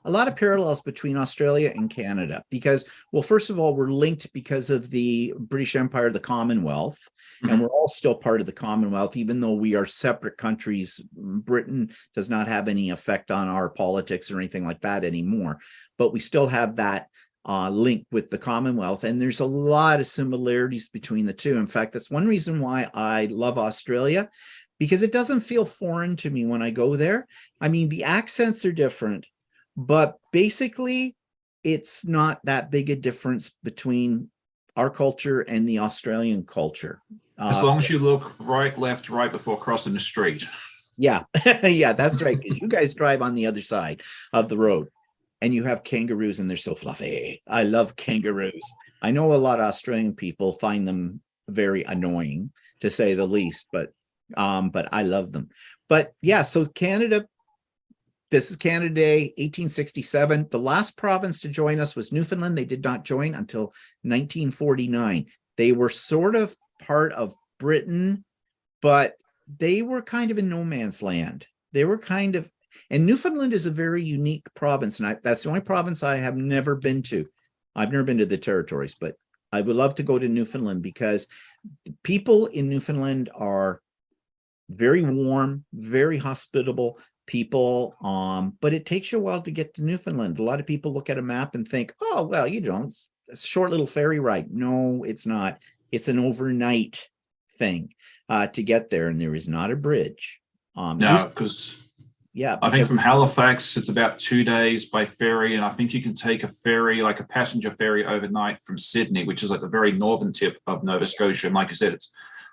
A lot of parallels between Australia and Canada because, well, first of all, we're linked because of the British Empire, the Commonwealth, and we're all still part of the Commonwealth, even though we are separate countries. Britain does not have any effect on our politics or anything like that anymore, but we still have that link with the Commonwealth, and there's a lot of similarities between the two. In fact, that's one reason why I love Australia, because it doesn't feel foreign to me when I go there. I mean, the accents are different, but basically it's not that big a difference between our culture and the Australian culture. As long as you look right, left, right before crossing the street. Yeah, yeah, that's right. Because you guys drive on the other side of the road and you have kangaroos and they're so fluffy. I love kangaroos. I know a lot of Australian people find them very annoying, to say the least, but I love them. But yeah, so Canada, this is Canada Day, 1867. The last province to join us was Newfoundland. They did not join until 1949. They were sort of part of Britain, but they were kind of in no man's land. They were kind of, and Newfoundland is a very unique province, and that's the only province I have never been to. I've never been to the territories, but I would love to go to Newfoundland because people in Newfoundland are very warm, very hospitable people, but it takes you a while to get to Newfoundland. A lot of people look at a map and think, oh, well, you know, it's a short little ferry ride. No, it's not. It's an overnight thing to get there, and there is not a bridge. No, because I think from Halifax, it's about 2 days by ferry, and I think you can take a ferry, like a passenger ferry overnight from Sydney, which is like the very northern tip of Nova Scotia. And like I said, I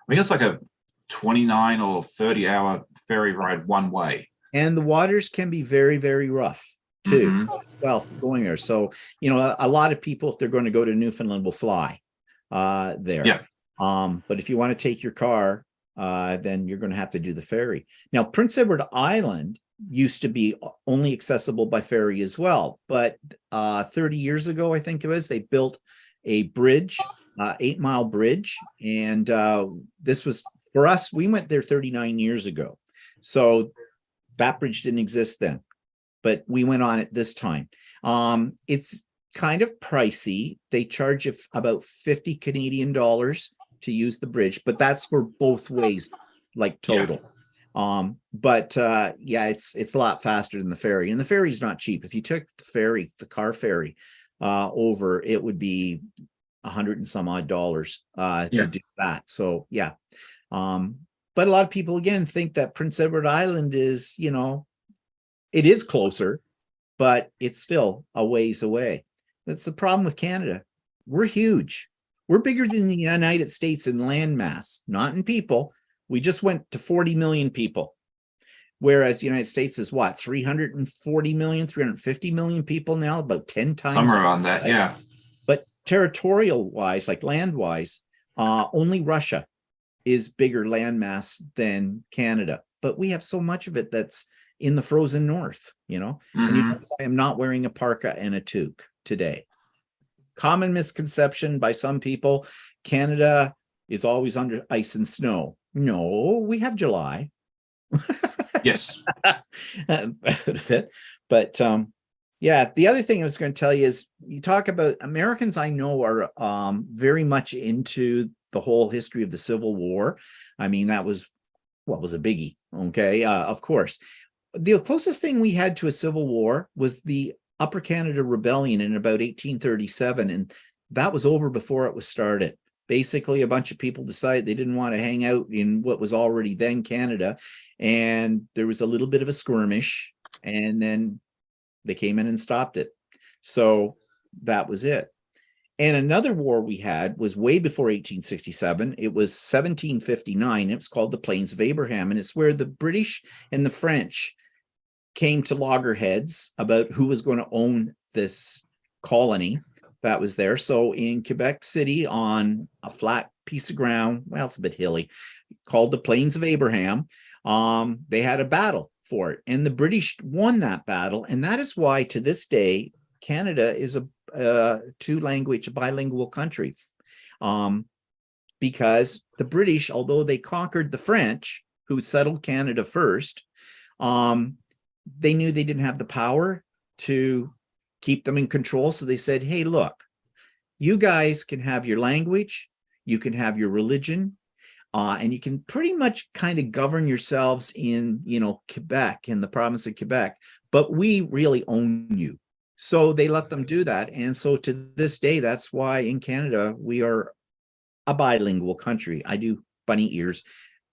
think it's like a 29 or 30-hour ferry ride one way. And the waters can be very, very rough too, as well, going there. So, you know, a lot of people, if they're going to go to Newfoundland, will fly there. Yeah. But if you want to take your car, then you're going to have to do the ferry. Now, Prince Edward Island used to be only accessible by ferry as well. But 30 years ago, I think it was, they built a bridge, 8-mile bridge. And this was, for us, we went there 39 years ago. So that bridge didn't exist then, but we went on it this time. It's kind of pricey. They charge you about 50 Canadian dollars to use the bridge, but that's for both ways, like total. Yeah. Yeah, it's a lot faster than the ferry, and the ferry's not cheap. If you took the ferry, the car ferry over, it would be $100 and some odd dollars to do that. So yeah. But a lot of people, again, think that Prince Edward Island is, you know, it is closer, but it's still a ways away. That's the problem with Canada. We're huge. We're bigger than the United States in land mass, not in people. We just went to 40 million people, whereas the United States is what, 340 million, 350 million people now, about 10 times. Somewhere on that, yeah. But territorial-wise, like land-wise, only Russia is bigger landmass than Canada, but we have so much of it that's in the frozen north, you know. And you notice I am not wearing a parka and a toque today. Common misconception by some people, Canada is always under ice and snow. No, we have July. Yes. But yeah, the other thing I was going to tell you is, you talk about Americans I know are very much into the whole history of the Civil War. I mean, that was what was a biggie. Okay. Of course, the closest thing we had to a civil war was the Upper Canada Rebellion in about 1837. And that was over before it was started. Basically, a bunch of people decided they didn't want to hang out in what was already then Canada. And there was a little bit of a skirmish, and then they came in and stopped it. So that was it. And another war we had was way before 1867. It was 1759. It was called the Plains of Abraham. And it's where the British and the French came to loggerheads about who was going to own this colony that was there. So in Quebec City, on a flat piece of ground, well, it's a bit hilly, called the Plains of Abraham, they had a battle for it. And the British won that battle. And that is why, to this day, Canada is a two-language, bilingual country, because the British, although they conquered the French, who settled Canada first, they knew they didn't have the power to keep them in control. So they said, hey, look, you guys can have your language, you can have your religion, and you can pretty much kind of govern yourselves in, Quebec, in the province of Quebec, but we really own you. So they let them do that. And so to this day, that's why in Canada, we are a bilingual country. I do bunny ears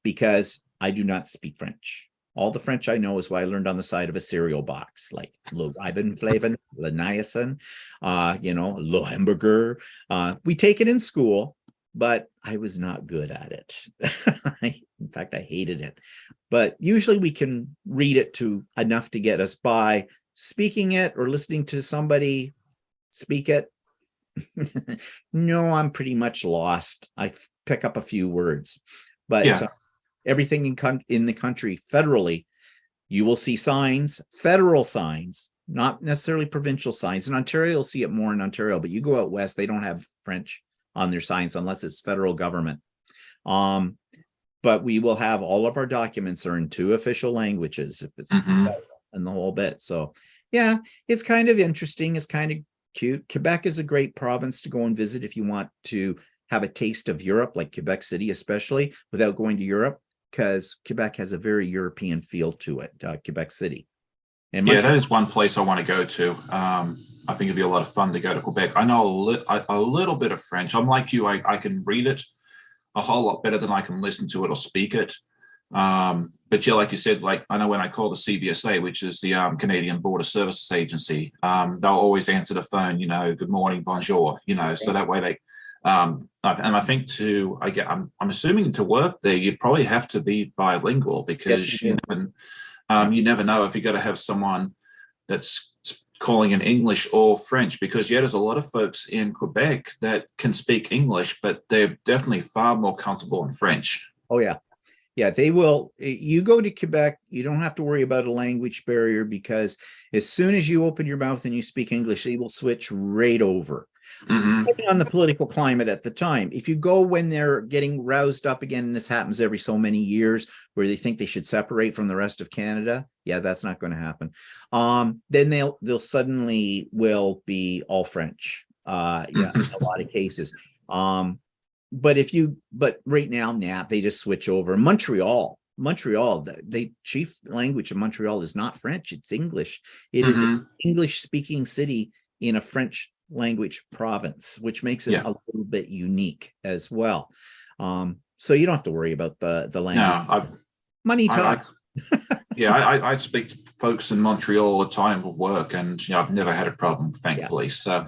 because I do not speak French. All the French I know is what I learned on the side of a cereal box, like Le Ribenflaven, Le Niacin, Le Hamburger. We take it in school, but I was not good at it. In fact, I hated it. But usually we can read it to enough to get us by. Speaking it or listening to somebody speak it, no, I'm pretty much lost. I pick up a few words, but everything in the country federally, you will see signs, federal signs, not necessarily provincial signs. In Ontario, you'll see it more in Ontario, but you go out west, they don't have French on their signs unless it's federal government. But we will have all of our documents are in 2 official languages if it's federal. And the whole bit. So yeah, it's kind of interesting. It's kind of cute. Quebec is a great province to go and visit if you want to have a taste of Europe, like Quebec City, especially without going to Europe, because Quebec has a very European feel to it, Quebec City. And that is one place I want to go to. I think it'd be a lot of fun to go to Quebec. I know a little bit of French. I'm like you. I can read it a whole lot better than I can listen to it or speak it. But yeah, like you said, like I know when I call the CBSA, which is the Canadian Border Services Agency, they'll always answer the phone, good morning, bonjour, so that way they, and I think I'm assuming to work there, you probably have to be bilingual because you never know if you're going to have someone that's calling in English or French, because there's a lot of folks in Quebec that can speak English, but they're definitely far more comfortable in French. Oh, yeah. Yeah, they will. You go to Quebec, you don't have to worry about a language barrier because as soon as you open your mouth and you speak English, they will switch right over. Depending on the political climate at the time. If you go when they're getting roused up again, and this happens every so many years, where they think they should separate from the rest of Canada, that's not going to happen. Then they'll suddenly will be all French. In a lot of cases. But right now, they just switch over. Montreal, the chief language of Montreal is not French, it's English. It is an English-speaking city in a French language province, which makes it a little bit unique as well. So you don't have to worry about the language. No, money talk. I speak to folks in Montreal all the time with work, and I've never had a problem, thankfully. So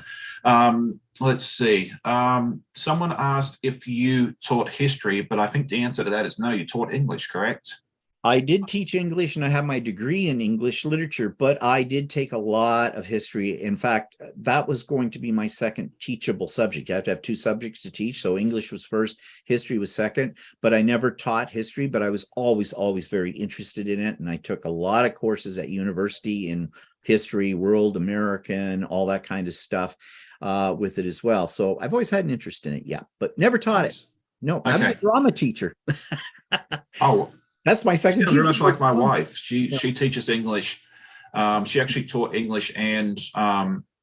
let's see. Someone asked if you taught history, but I think the answer to that is no, you taught English, correct? I did teach English and I have my degree in English literature, but I did take a lot of history. In fact, that was going to be my second teachable subject. You have to have 2 subjects to teach. So English was first, history was second, but I never taught history, but I was always very interested in it. And I took a lot of courses at university in history, world, American, all that kind of stuff with it as well. So I've always had an interest in it. But never taught it. No, okay. I was a drama teacher. Oh, that's my second teacher. Very much like my wife. She teaches English. She actually taught English and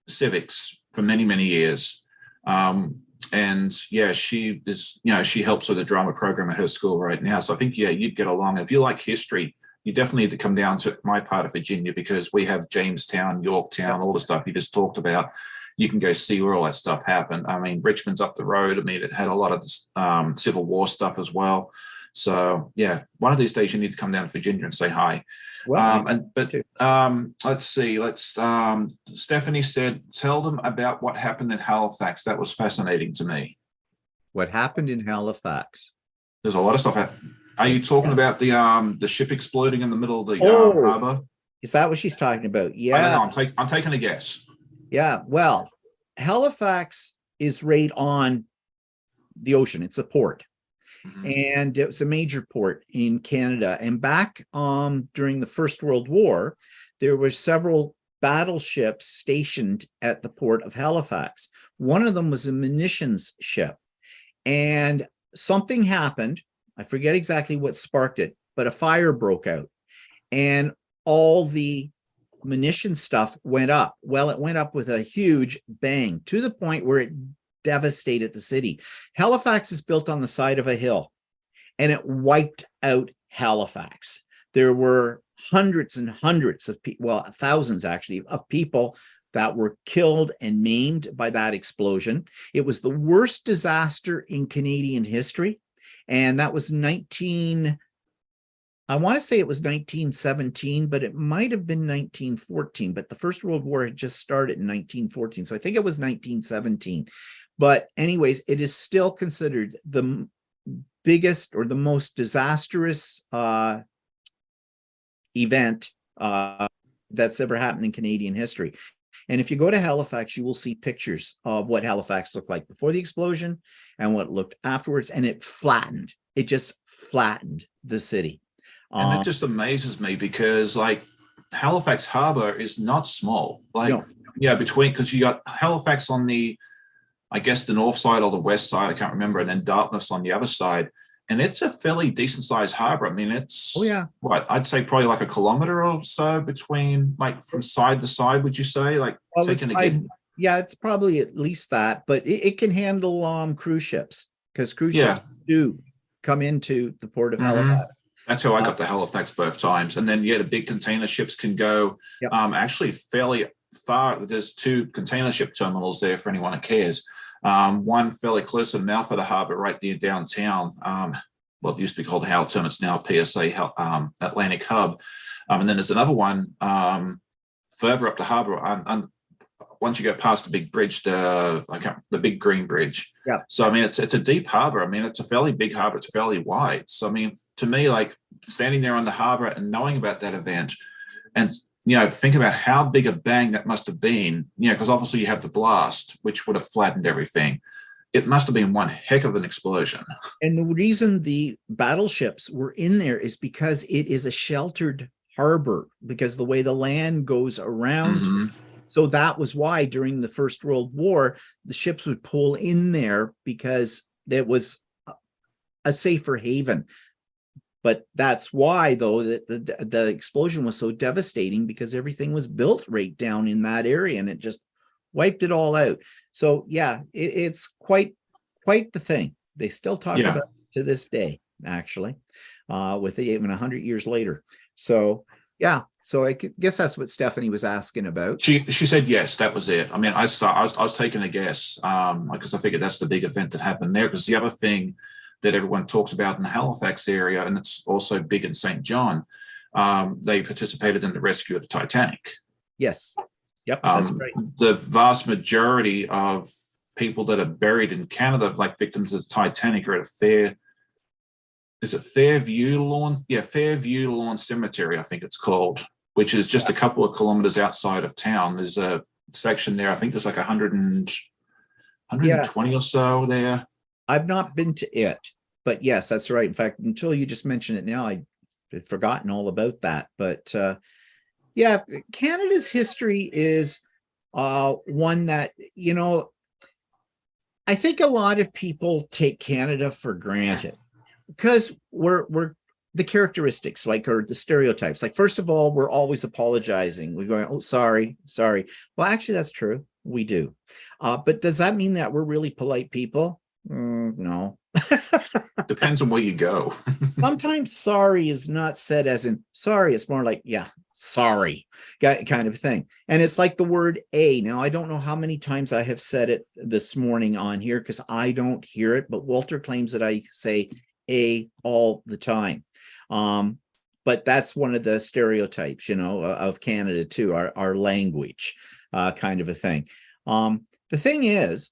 civics for many years. And she is, she helps with the drama program at her school right now. So I think, you'd get along. If you like history, you definitely need to come down to my part of Virginia, because we have Jamestown, Yorktown, all the stuff you just talked about. You can go see where all that stuff happened. I mean, Richmond's up the road. I mean, it had a lot of Civil War stuff as well. So yeah, one of these days you need to come down to Virginia and say hi. Well, Let's see. Stephanie said, tell them about what happened at Halifax. That was fascinating to me. what happened in Halifax? There's a lot of stuff. Are you talking about the ship exploding in the middle of the Oh, harbor? is that what she's talking about? I don't Yeah. know. I'm taking a guess. Yeah. Well, Halifax is right on the ocean. It's a port. Mhm. And it was a major port in Canada. And back during the First World War, there were several battleships stationed at the port of Halifax. One of them was a munitions ship. And something happened. I forget exactly what sparked it, but a fire broke out. And all the munition stuff went up. Well, it went up with a huge bang to the point where it devastated the city. Halifax is built on the side of a hill, and it wiped out Halifax. There were hundreds and hundreds of people, well, thousands actually, of people that were killed and maimed by that explosion. It was the worst disaster in Canadian history. And that was I want to say it was 1917, but it might have been 1914. But the First World War had just started in 1914. So I think it was 1917. But anyways, it is still considered the biggest or the most disastrous event that's ever happened in Canadian history. And if you go to Halifax, you will see pictures of what Halifax looked like before the explosion and what it looked afterwards. And it flattened. It just flattened the city. And that just amazes me because like Halifax Harbor is not small. Like, No. yeah, because you got Halifax on the, I guess, the north side or the west side, I can't remember, and then Dartmouth on the other side. And it's a fairly decent sized harbor. I mean, it's, what, I'd say probably like a kilometer or so between, like, from side to side, would you say? Like, well, it's probably at least that, but it can handle cruise ships, because cruise ships do come into the port of Halifax. That's how I got to Halifax both times. And then, yeah, the big container ships can go actually fairly far. There's two container ship terminals there for anyone who cares. One fairly close to the mouth of the harbor right near downtown. Well, it used to be called Howton. It's now PSA Atlantic Hub. And then there's another one further up the harbor. Once you go past the big bridge, the big green bridge. Yeah. So, I mean, it's a deep harbor. I mean, it's a fairly big harbor. It's fairly wide. So, I mean, to me, like standing there on the harbor and knowing about that event and, think about how big a bang that must have been, because obviously you have the blast, which would have flattened everything. It must have been one heck of an explosion. And the reason the battleships were in there is because it is a sheltered harbor, because the way the land goes around. So that was why during the First World War, the ships would pull in there because it was a safer haven. But that's why, though, that the explosion was so devastating, because everything was built right down in that area and it just wiped it all out. So, yeah, it's quite the thing. They still talk about it to this day, actually, with even 100 years later. So, yeah. So I guess that's what Stephanie was asking about. She said yes, that was it. I mean, I was taking a guess because I figured that's the big event that happened there. Because the other thing that everyone talks about in the Halifax area, and it's also big in St. John, they participated in the rescue of the Titanic. Yes. Yep, that's right. The vast majority of people that are buried in Canada, like victims of the Titanic, are at Fairview Lawn? Yeah, Fairview Lawn Cemetery, I think it's called, which is just a couple of kilometers outside of town. There's a section there, I think there's like 120 or so there. I've not been to it, but yes, that's right. In fact, until you just mentioned it now, I had forgotten all about that. But yeah, Canada's history is one that, I think a lot of people take Canada for granted because we're the characteristics, like, or the stereotypes. Like, first of all, we're always apologizing. We're going, oh, sorry. Well, actually, that's true. We do. But does that mean that we're really polite people? No. Depends on where you go. Sometimes sorry is not said as in sorry. It's more like, yeah, sorry kind of thing. And it's like the word a. Now, I don't know how many times I have said it this morning on here because I don't hear it, but Walter claims that I say A all the time. But that's one of the stereotypes, of Canada too, our language, kind of a thing. The thing is,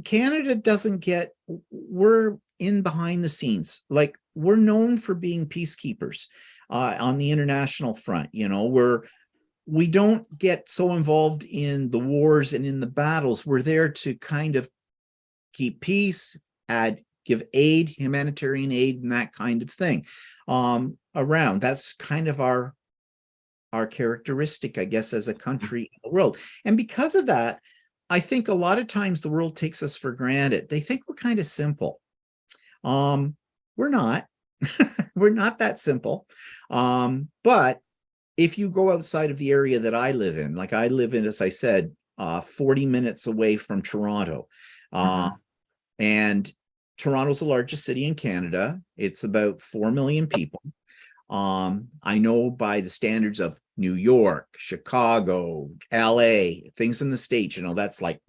Canada doesn't get, we're in behind the scenes. Like, we're known for being peacekeepers on the international front. We don't get so involved in the wars and in the battles. We're there to kind of keep peace, give aid, humanitarian aid, and that kind of thing around. That's kind of our characteristic, I guess, as a country in the world. And because of that, I think a lot of times the world takes us for granted. They think we're kind of simple. We're not. We're not that simple. But if you go outside of the area that I live in, like I live in, as I said, 40 minutes away from Toronto. And Toronto's the largest city in Canada. It's about 4 million people. I know by the standards of New York, Chicago, LA, things in the States, that's like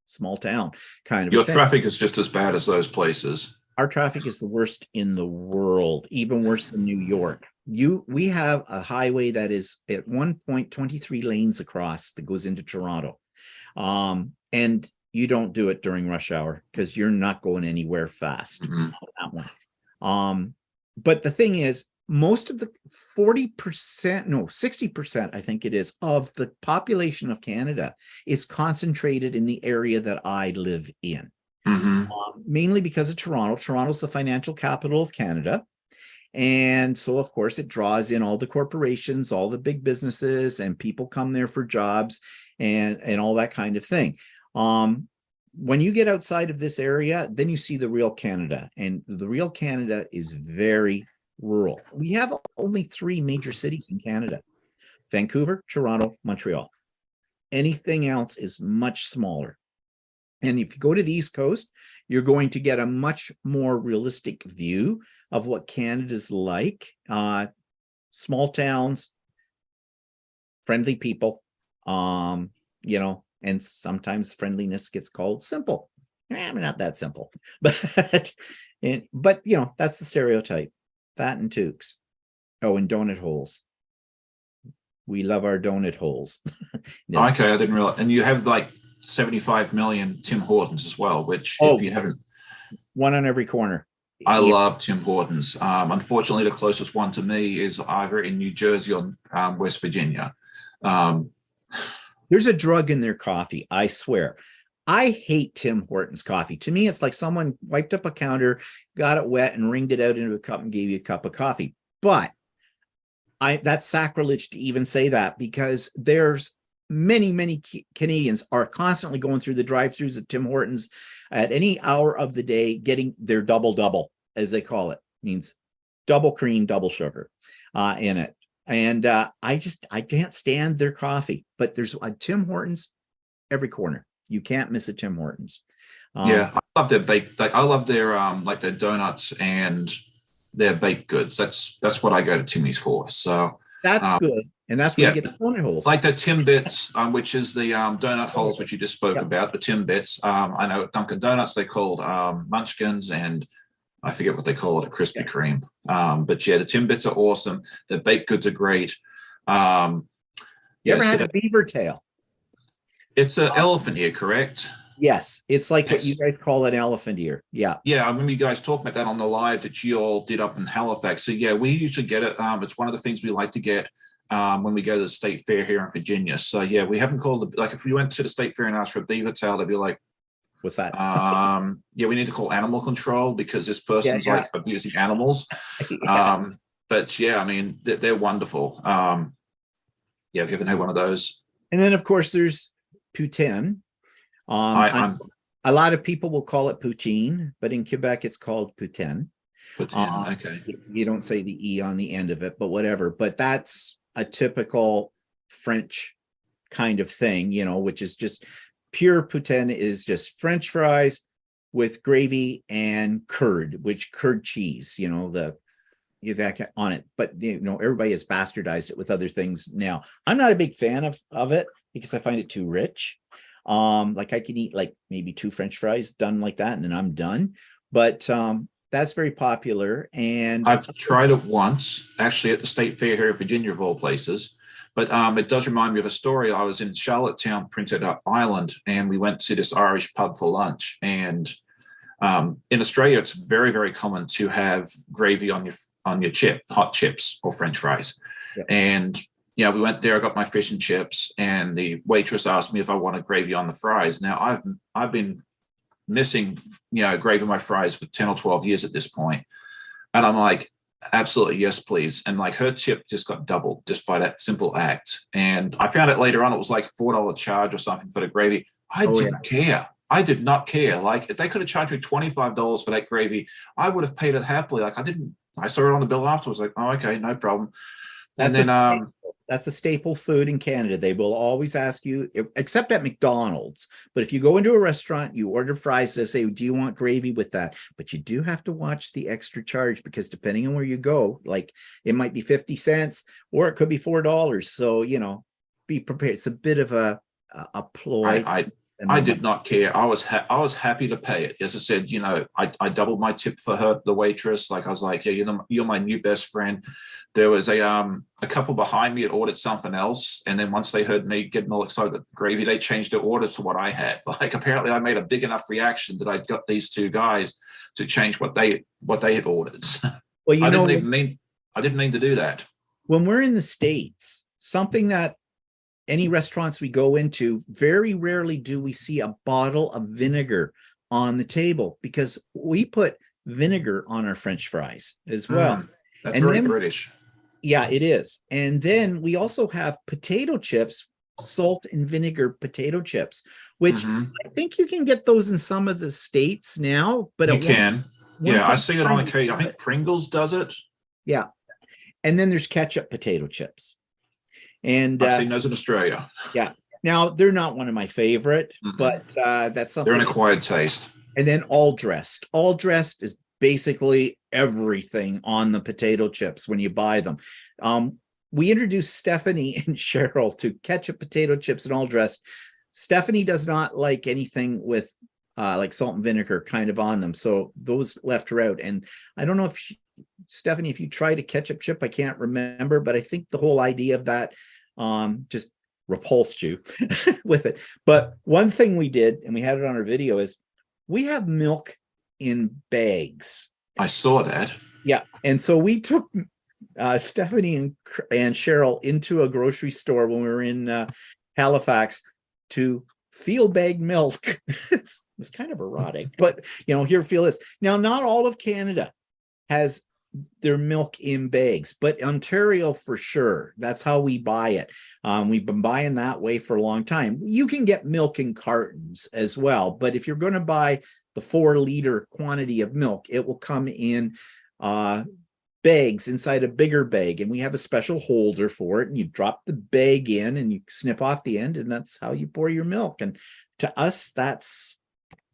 small town kind of. Your traffic is just as bad as those places. Our traffic is the worst in the world, even worse than New York. We have a highway that is at one point 23 lanes across that goes into Toronto. And you don't do it during rush hour because you're not going anywhere fast on that one. But the thing is, most of the 60%, I think it is, of the population of Canada is concentrated in the area that I live in. Mainly because of Toronto. Toronto's the financial capital of Canada. And so, of course, it draws in all the corporations, all the big businesses, and people come there for jobs and all that kind of thing. When you get outside of this area, then you see the real Canada. And the real Canada is very rural. We have only 3 major cities in Canada: Vancouver, Toronto, Montreal. Anything else is much smaller. And if you go to the East Coast, you're going to get a much more realistic view of what Canada's like. Small towns, friendly people, and sometimes friendliness gets called simple. Not that simple, but that's the stereotype. That and toques. Oh, and donut holes. We love our donut holes. Yes. Okay, I didn't realize. And you have like 75 million Tim Hortons as well, which if you haven't, one on every corner. I love Tim Hortons. Unfortunately, the closest one to me is either in New Jersey or West Virginia. There's a drug in their coffee, I swear. I hate Tim Hortons coffee. To me, it's like someone wiped up a counter, got it wet, and wringed it out into a cup and gave you a cup of coffee. But that's sacrilege to even say that, because there's many Canadians are constantly going through the drive-thrus at Tim Hortons at any hour of the day, getting their double, as they call it. Means double cream, double sugar in it. And I can't stand their coffee. But there's a Tim Hortons every corner. You can't miss a Tim Hortons. I love their baked. I love their like their donuts and their baked goods. That's what I go to Timmy's for. So that's good, and that's where you get the donut holes. Like the Timbits, which is the donut holes which you just spoke about. The Timbits. I know at Dunkin' Donuts they're called Munchkins, and I forget what they call it, a Krispy Kreme. But yeah, the Timbits are awesome. The baked goods are great. You ever had a beaver tail? It's an elephant ear, correct? Yes, it's like what you guys call an elephant ear. Yeah. Yeah, I remember you guys talking about that on the live that you all did up in Halifax. So yeah, we usually get it. It's one of the things we like to get when we go to the state fair here in Virginia. So yeah, we haven't called like if we went to the state fair and asked for a beaver tail, they'd be like, "What's that?" Yeah, we need to call animal control because this person's like abusing animals. But yeah, I mean they're wonderful. Yeah, have you ever had one of those? And then of course there's poutine. A lot of people will call it poutine, but in Quebec it's called poutine. Poutine, okay. You don't say the E on the end of it, but whatever. But that's a typical French kind of thing, which is just pure poutine is just French fries with gravy and curd cheese, that on it. But everybody has bastardized it with other things now. I'm not a big fan of it because I find it too rich. Like I could eat like maybe 2 French fries done like that and then I'm done. But That's very popular. And I've tried it once, actually at the state fair here in Virginia, of all places. But it does remind me of a story. I was in Charlottetown, Prince Edward Island, and we went to this Irish pub for lunch. And in Australia, it's very, very common to have gravy on your hot chips or French fries. Yep. And yeah, we went there. I got my fish and chips, and the waitress asked me if I wanted gravy on the fries. Now I've been missing gravy on my fries for 10 or 12 years at this point, and I'm like, absolutely, yes, please. And like her tip just got doubled just by that simple act. And I found out later on it was like $4 charge or something for the gravy. I didn't care. I did not care. Like if they could have charged me $25 for that gravy, I would have paid it happily. Like I saw it on the bill afterwards, like, oh, okay, no problem. That's a staple food in Canada. They will always ask you, except at McDonald's. But if you go into a restaurant, you order fries, they say, do you want gravy with that? But you do have to watch the extra charge, because depending on where you go, like it might be 50 cents or it could be $4. So, be prepared. It's a bit of a ploy. I did not care. I was happy to pay it. As I said, I doubled my tip for her, the waitress. Like I was like, yeah, you're my new best friend. There was a couple behind me that ordered something else, and then once they heard me getting all excited at the gravy, they changed their order to what I had. Like apparently, I made a big enough reaction that I got these two guys to change what they had ordered. Well, I didn't mean to do that. When we're in the States, something that any restaurants we go into, very rarely do we see a bottle of vinegar on the table, because we put vinegar on our French fries as well. That's very British. Yeah, it is. And then we also have potato chips, salt and vinegar potato chips, which I think you can get those in some of the states now. But you can. Yeah, I see it on occasion. I think Pringles does it. Yeah. And then there's ketchup potato chips. And I've seen those in Australia. Yeah. Now, they're not one of my favorite, but that's something. They're an acquired taste. And then all dressed. All dressed is basically everything on the potato chips when you buy them. We introduced Stephanie and Cheryl to ketchup potato chips and all dressed. Stephanie does not like anything with like salt and vinegar kind of on them. So those left her out. And I don't know if Stephanie, if you tried a ketchup chip, I can't remember, but I think the whole idea of that just repulsed you with it. But one thing we did, and we had it on our video, is we have milk in bags. I saw that. Yeah. And so we took Stephanie and Cheryl into a grocery store when we were in Halifax to field bag milk. It was kind of erotic, but here, feel this. Now, not all of Canada has their milk in bags, but Ontario for sure. That's how we buy it. We've been buying that way for a long time. You can get milk in cartons as well, but if you're going to buy the 4-liter quantity of milk, it will come in bags inside a bigger bag, and we have a special holder for it, and you drop the bag in and you snip off the end, and that's how you pour your milk. And to us, that's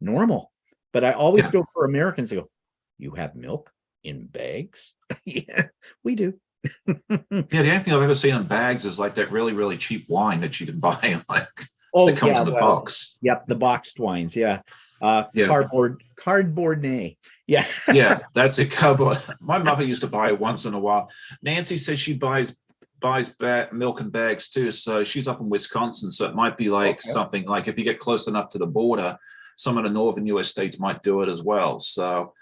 normal. But I always go for Americans to go, you have milk in bags? Yeah, we do. Yeah, the only thing I've ever seen in bags is like that really, really cheap wine that you can buy like that comes in the box. Yep, the boxed wines, cardboard nay. Yeah, that's a cardboard. My mother used to buy it once in a while. Nancy says she buys milk in bags too, so she's up in Wisconsin, so it might be like something like if you get close enough to the border, some of the northern US states might do it as well. So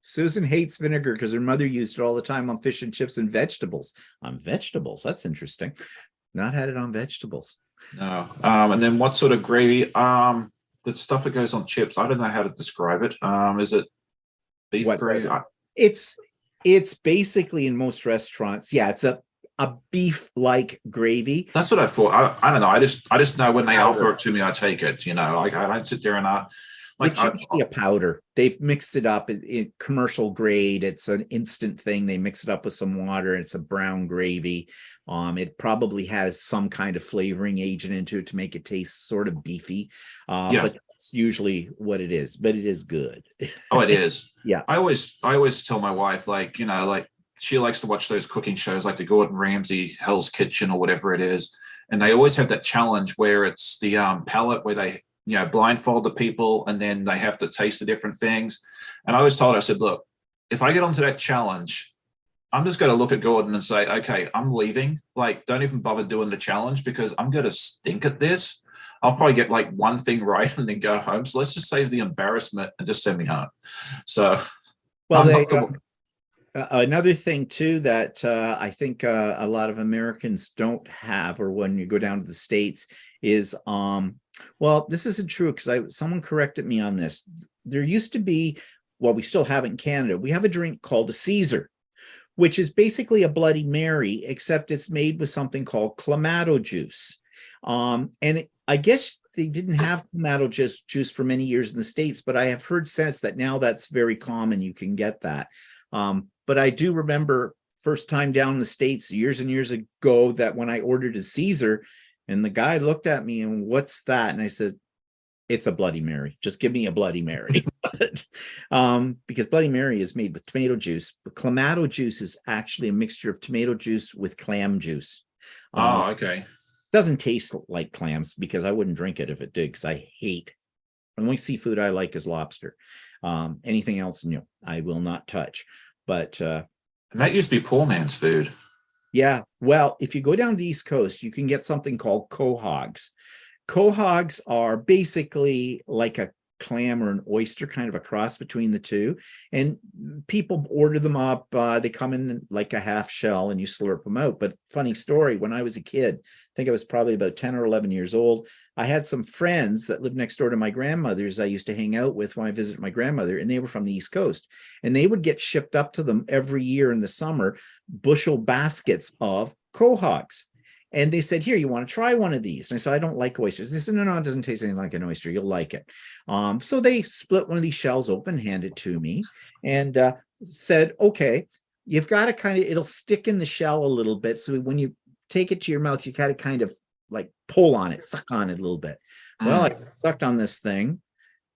Susan hates vinegar because her mother used it all the time on fish and chips and vegetables. On vegetables, that's interesting. Not had it on vegetables. No. And then what sort of gravy? The stuff that goes on chips, I don't know how to describe it. Is it beef gravy? It's basically in most restaurants. Yeah, it's a beef-like gravy. That's what I thought. I don't know. I just know when they offer it to me, I take it. Like I don't sit there and it's usually a powder. They've mixed it up in commercial grade. It's an instant thing. They mix it up with some water. And it's a brown gravy. It probably has some kind of flavoring agent into it to make it taste sort of beefy. But that's usually what it is. But it is good. Oh, it is. Yeah. I always tell my wife, like she likes to watch those cooking shows, like the Gordon Ramsay Hell's Kitchen or whatever it is, and they always have that challenge where it's the palette where blindfold the people, and then they have to taste the different things. And I was told, I said, look, if I get onto that challenge, I'm just going to look at Gordon and say, okay, I'm leaving. Like, don't even bother doing the challenge because I'm going to stink at this. I'll probably get like one thing right and then go home. So let's just save the embarrassment and just send me home. So, well, another thing too that I think a lot of Americans don't have, or when you go down to the States, is well, this isn't true because someone corrected me on this. There used to be, well, we still have it in Canada. We have a drink called a Caesar, which is basically a Bloody Mary, except it's made with something called clamato juice. I guess they didn't have clamato juice for many years in the States, but I have heard since that now that's very common. You can get that. But I do remember first time down in the States years and years ago that when I ordered a Caesar and the guy looked at me and what's that? And I said, it's a Bloody Mary. Just give me a Bloody Mary. Because Bloody Mary is made with tomato juice, but clamato juice is actually a mixture of tomato juice with clam juice. okay. Doesn't taste like clams because I wouldn't drink it if it did, because I hate, the only seafood I like is lobster. Anything else, no, I will not touch. But and that used to be poor man's food. Yeah, well, if you go down the East Coast, you can get something called quahogs. Quahogs are basically like a clam or an oyster, kind of a cross between the two. And people order them up. They come in like a half shell and you slurp them out. But funny story, when I was a kid, I think I was probably about 10 or 11 years old, I had some friends that lived next door to my grandmother's I used to hang out with when I visited my grandmother, and they were from the East Coast. And they would get shipped up to them every year in the summer, bushel baskets of quahogs. And they said, here, you want to try one of these? And I said, I don't like oysters. They said, no, it doesn't taste anything like an oyster. You'll like it. So they split one of these shells open, handed it to me, and said, okay, you've got to kind of, it'll stick in the shell a little bit. So when you take it to your mouth, you got to kind of like pull on it, suck on it a little bit. Well, I sucked on this thing,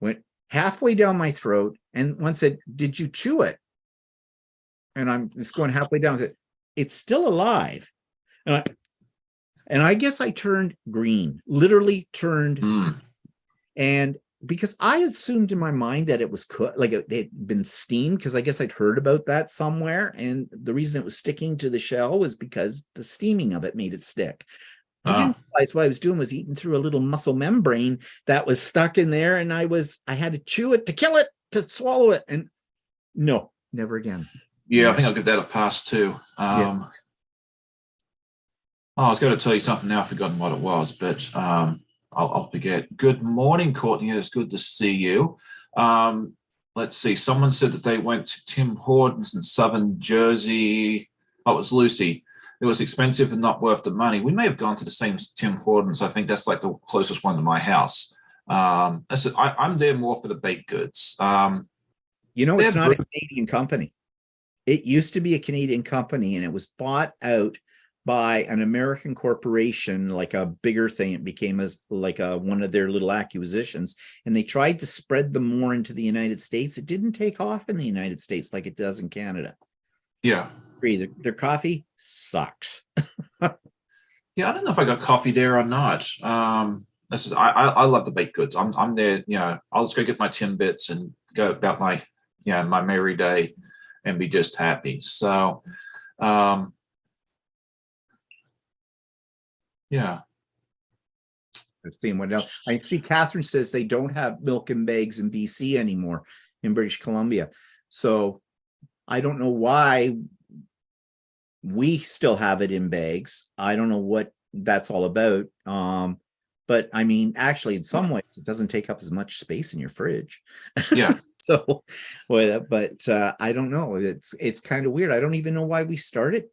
went halfway down my throat, and one said, did you chew it? And I'm just going halfway down. I said, it's still alive. And I guess I turned green, literally turned. And because I assumed in my mind that it was cooked, like it had been steamed, because I guess I'd heard about that somewhere. And the reason it was sticking to the shell was because the steaming of it made it stick. I didn't realize what I was doing was eating through a little muscle membrane that was stuck in there. And I had to chew it to kill it, to swallow it. And no, never again. Yeah, I think I'll give that a pass too. Yeah. I was going to tell you something now. I've forgotten what it was, but I'll forget. Good morning, Courtney. It's good to see you. Let's see. Someone said that they went to Tim Hortons in Southern Jersey. Oh, it was Lucy. It was expensive and not worth the money. We may have gone to the same Tim Hortons. I think that's like the closest one to my house. I'm there more for the baked goods. It's not a Canadian company. It used to be a Canadian company, and it was bought out by an American corporation, like a bigger thing. It became one of their little acquisitions, and they tried to spread them more into the United States. It didn't take off in the United States like it does in Canada. Yeah. Their coffee sucks. Yeah, I don't know if I got coffee there or not. I love the baked goods. I'm there, I'll just go get my Timbits and go about my my merry day and be just happy. So yeah. Seeing what else. I see Catherine says they don't have milk in bags in BC anymore, in British Columbia. So I don't know why we still have it in bags. I don't know what that's all about. But I mean, actually, in some ways, it doesn't take up as much space in your fridge. Yeah. So, but I don't know. It's kind of weird. I don't even know why we started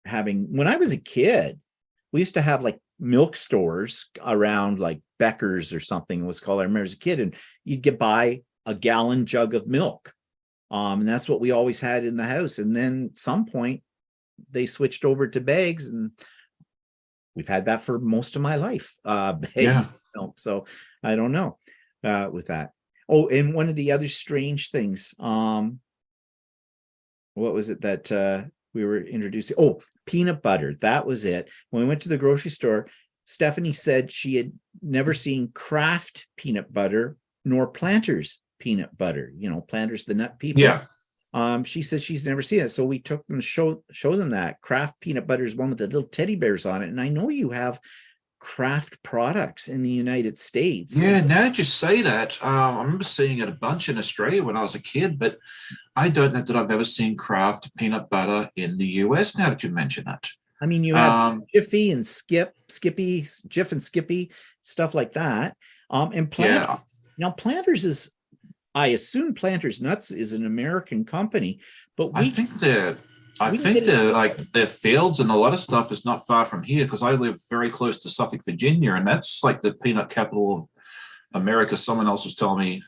having. When I was a kid, we used to have like milk stores around, like Becker's or something it was called. I remember as a kid, and you'd buy a gallon jug of milk. And that's what we always had in the house. And then at some point they switched over to bags, and we've had that for most of my life. Bags milk. So I don't know with that. Oh, and one of the other strange things, what was it that we were introducing? Oh, peanut butter. That was it. When we went to the grocery store, Stephanie said she had never seen Kraft peanut butter nor Planters peanut butter. Planters, the nut people. Yeah. She says she's never seen it. So we took them to show them that Kraft peanut butter is one with the little teddy bears on it. And I know you have Kraft products in the United States. Yeah, now that you say that, I remember seeing it a bunch in Australia when I was a kid, but I don't know that I've ever seen Kraft peanut butter in the US now that you mention it. I mean, you have Jiffy and Skippy, Jif and Skippy, stuff like that. And Planters. Yeah. Now, Planters is, I assume Planters Nuts is an American company, but I think they're like their fields and a lot of stuff is not far from here because I live very close to Suffolk, Virginia, and that's like the peanut capital of America. Someone else was telling me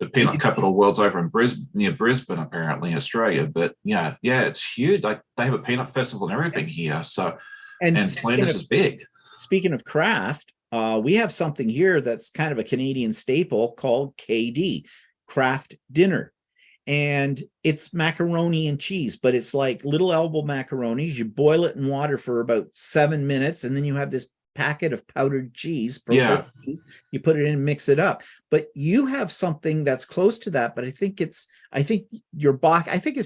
the peanut capital world's over in near Brisbane, apparently, Australia. But yeah, it's huge. Like they have a peanut festival and everything here. So and Planters is big. Speaking of Kraft, we have something here that's kind of a Canadian staple called KD, Kraft Dinner. And it's macaroni and cheese, but it's like little elbow macaronis. You boil it in water for about 7 minutes, and then you have this packet of powdered cheese, processed cheese. You put it in and mix it up. But you have something that's close to that, but I think it's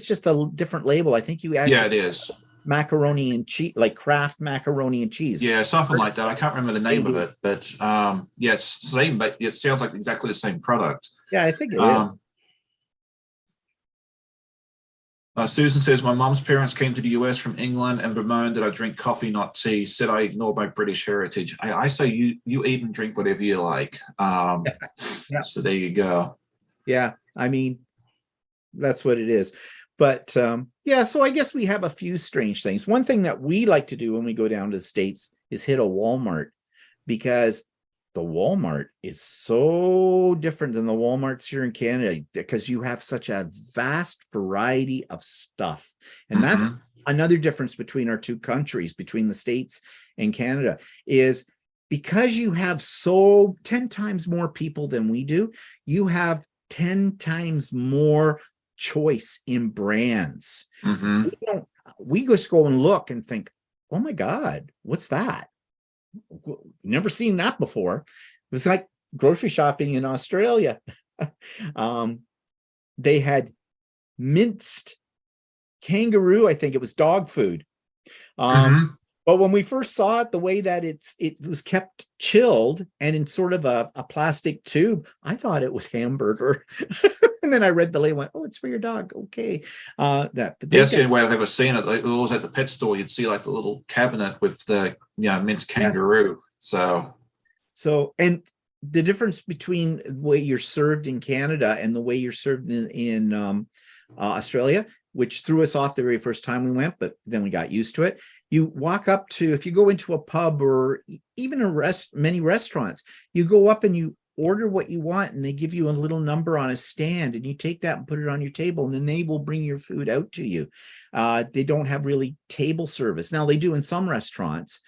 just a different label. I think you actually it is macaroni and cheese, like Kraft macaroni and cheese. Yeah, something like that. I can't remember the name of it, but it's same, but it sounds like exactly the same product. Yeah, I think it is. Susan says, my mom's parents came to the US from England and bemoaned that I drink coffee, not tea, said I ignored my British heritage. I say you eat and drink whatever you like. So there you go. Yeah, I mean, that's what it is. But so I guess we have a few strange things. One thing that we like to do when we go down to the States is hit a Walmart, because the Walmart is so different than the Walmarts here in Canada because you have such a vast variety of stuff. And that's another difference between our two countries, between the States and Canada, is because you have 10 times more people than we do, you have 10 times more choice in brands. We just go and look and think, oh my God, what's that? Never seen that before. It was like grocery shopping in Australia. They had minced kangaroo, I think it was dog food. But when we first saw it, the way that it was kept chilled and in sort of a plastic tube, I thought it was hamburger. And then I read the label, went, oh, it's for your dog. Okay. That's the only way I've ever seen it. Like, always at the pet store, you'd see like the little cabinet with the minced kangaroo. So and the difference between the way you're served in Canada and the way you're served in Australia, which threw us off the very first time we went, but then we got used to it. You walk up to, if you go into a pub or even many restaurants, you go up and you order what you want and they give you a little number on a stand and you take that and put it on your table and then they will bring your food out to you. They don't have really table service. Now they do in some restaurants,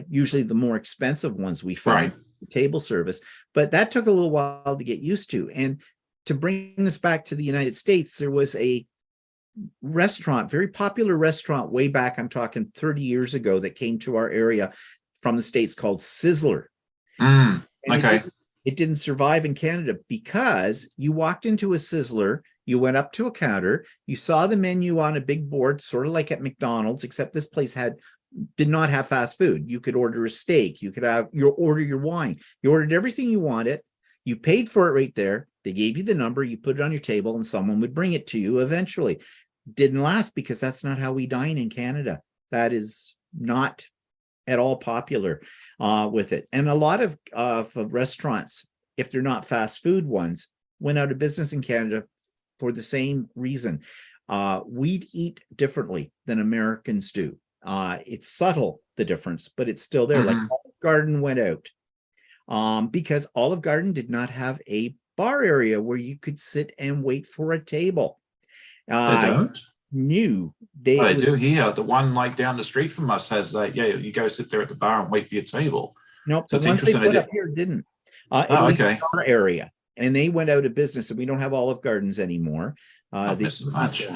usually the more expensive ones we find table service, but that took a little while to get used to. And to bring this back to the United States, there was a restaurant, very popular restaurant way back, I'm talking 30 years ago, that came to our area from the States called Sizzler. It didn't survive in Canada because you walked into a Sizzler, you went up to a counter, you saw the menu on a big board, sort of like at McDonald's, except this place did not have fast food. You could order a steak, you could order your wine, you ordered everything you wanted, you paid for it right there, they gave you the number, you put it on your table, and someone would bring it to you eventually. Didn't last because that's not how we dine in Canada. That is not at all popular with it. And a lot of restaurants, if they're not fast food ones, went out of business in Canada for the same reason. We eat differently than Americans do. It's subtle, the difference, but it's still there. Like Olive Garden went out because Olive Garden did not have a bar area where you could sit and wait for a table. They don't? They do here. The one like down the street from us has that. You go sit there at the bar and wait for your table. Nope, so the ones they put up here didn't. Okay. Bar area, and they went out of business, and we don't have Olive Gardens anymore. Much.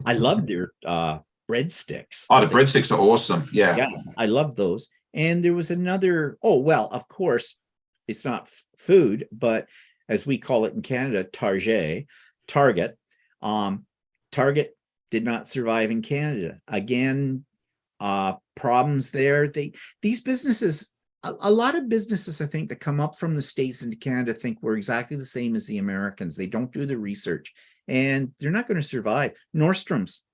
I love their breadsticks. Oh, the breadsticks are awesome. Yeah, I love those. And there was another, oh, well, of course, it's not food, but as we call it in Canada, Target. Target did not survive in Canada. Again, problems there. These businesses, a lot of businesses, I think, that come up from the States into Canada think we're exactly the same as the Americans. They don't do the research, and they're not going to survive. Nordstrom's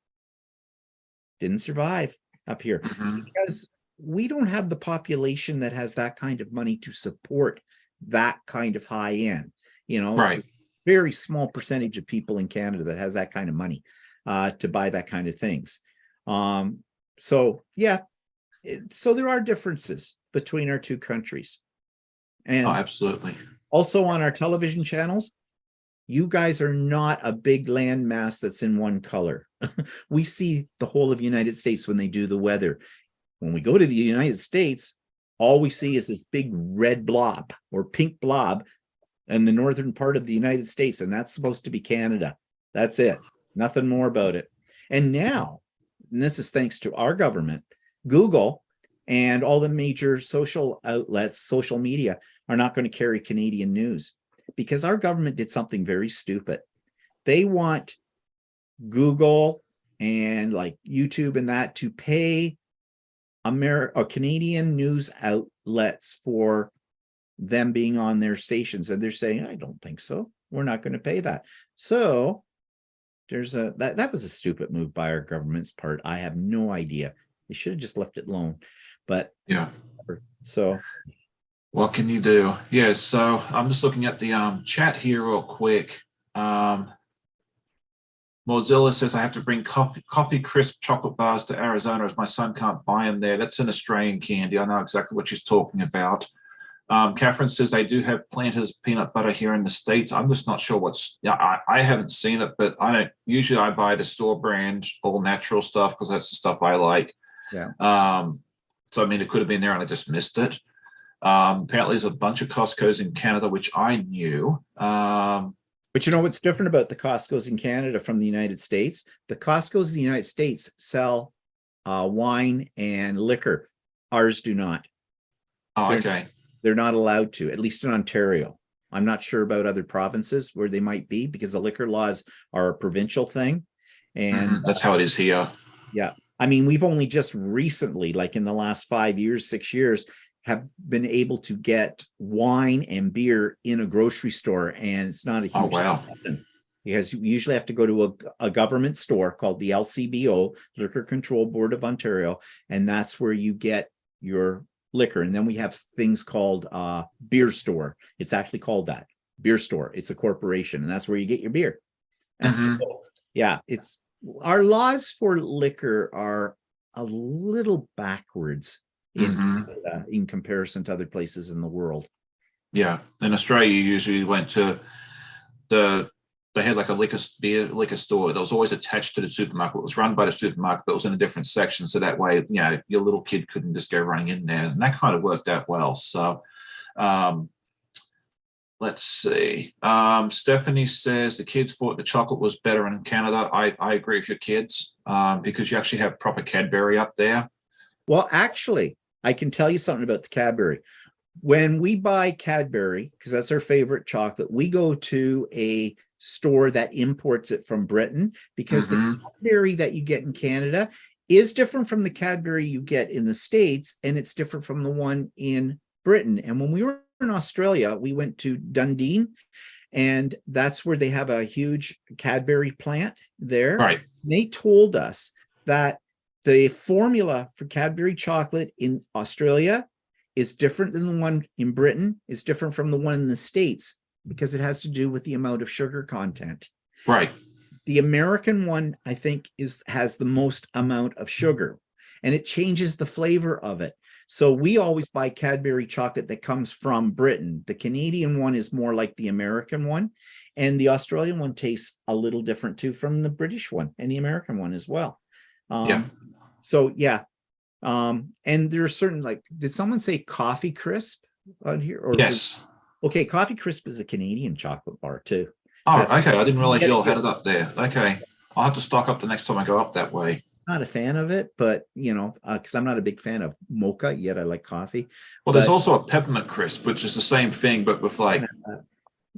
didn't survive up here because we don't have the population that has that kind of money to support that kind of high end. Right. It's a very small percentage of people in Canada that has that kind of money to buy that kind of things. So yeah, so there are differences between our two countries. And absolutely. Also on our television channels, you guys are not a big land mass that's in one color. We see the whole of the United States when they do the weather. When we go to the United States, all we see is this big red blob or pink blob in the northern part of the United States, and that's supposed to be Canada. That's it. Nothing more about it. And now, and this is thanks to our government, Google and all the major social outlets, social media, are not going to carry Canadian news because our government did something very stupid. They want Google and like YouTube and that to pay Canadian news outlets for them being on their stations, and they're saying, I don't think so. We're not going to pay that. So there's that was a stupid move by our government's part. I have no idea. They should have just left it alone. But yeah. So what can you do? Yeah, so I'm just looking at the chat here real quick. Mozilla says I have to bring coffee crisp chocolate bars to Arizona as my son can't buy them there. That's an Australian candy. I know exactly what she's talking about. Catherine says they do have Planters peanut butter here in the States. I'm just not sure I haven't seen it, but I buy the store brand all natural stuff because that's the stuff I like. Yeah. So I mean, it could have been there and I just missed it. Apparently there's a bunch of Costco's in Canada, which I knew. But you know what's different about the Costco's in Canada from the United States? The Costco's in the United States sell wine and liquor. Ours do not. Oh, okay. They're not allowed to, at least in Ontario. I'm not sure about other provinces where they might be because the liquor laws are a provincial thing. And that's how it is here. Yeah. I mean, we've only just recently, like in the last 5 years, 6 years, have been able to get wine and beer in a grocery store, and it's not a huge thing because you usually have to go to a government store called the LCBO, Liquor Control Board of Ontario, and that's where you get your liquor. And then we have things called beer store. It's actually called that, beer store. It's a corporation, and that's where you get your beer. And so, yeah, it's our laws for liquor are a little backwards in comparison to other places in the world. Yeah, in Australia, you usually went to they had like a liquor store that was always attached to the supermarket. It was run by the supermarket, but it was in a different section, so that way, your little kid couldn't just go running in there, and that kind of worked out well. So, let's see. Stephanie says the kids thought the chocolate was better in Canada. I agree with your kids because you actually have proper Cadbury up there. Well, actually, I can tell you something about the Cadbury. When we buy Cadbury, because that's our favorite chocolate, we go to a store that imports it from Britain because the Cadbury that you get in Canada is different from the Cadbury you get in the States, and it's different from the one in Britain. And when we were in Australia, we went to Dundee, and that's where they have a huge Cadbury plant there. Right. They told us that the formula for Cadbury chocolate in Australia is different than the one in Britain, is different from the one in the States, because it has to do with the amount of sugar content. Right. The American one, I think, has the most amount of sugar, and it changes the flavor of it. So we always buy Cadbury chocolate that comes from Britain. The Canadian one is more like the American one, and the Australian one tastes a little different too from the British one and the American one as well. So yeah. And there are certain, like, did someone say Coffee Crisp on here? Or yes. Okay, Coffee Crisp is a Canadian chocolate bar too. Oh, okay. I didn't realize you all had it up there. Okay. I'll have to stock up the next time I go up that way. not a fan of it, but because I'm not a big fan of mocha, yet I like coffee. Well, there's But also a peppermint crisp, which is the same thing, but with like,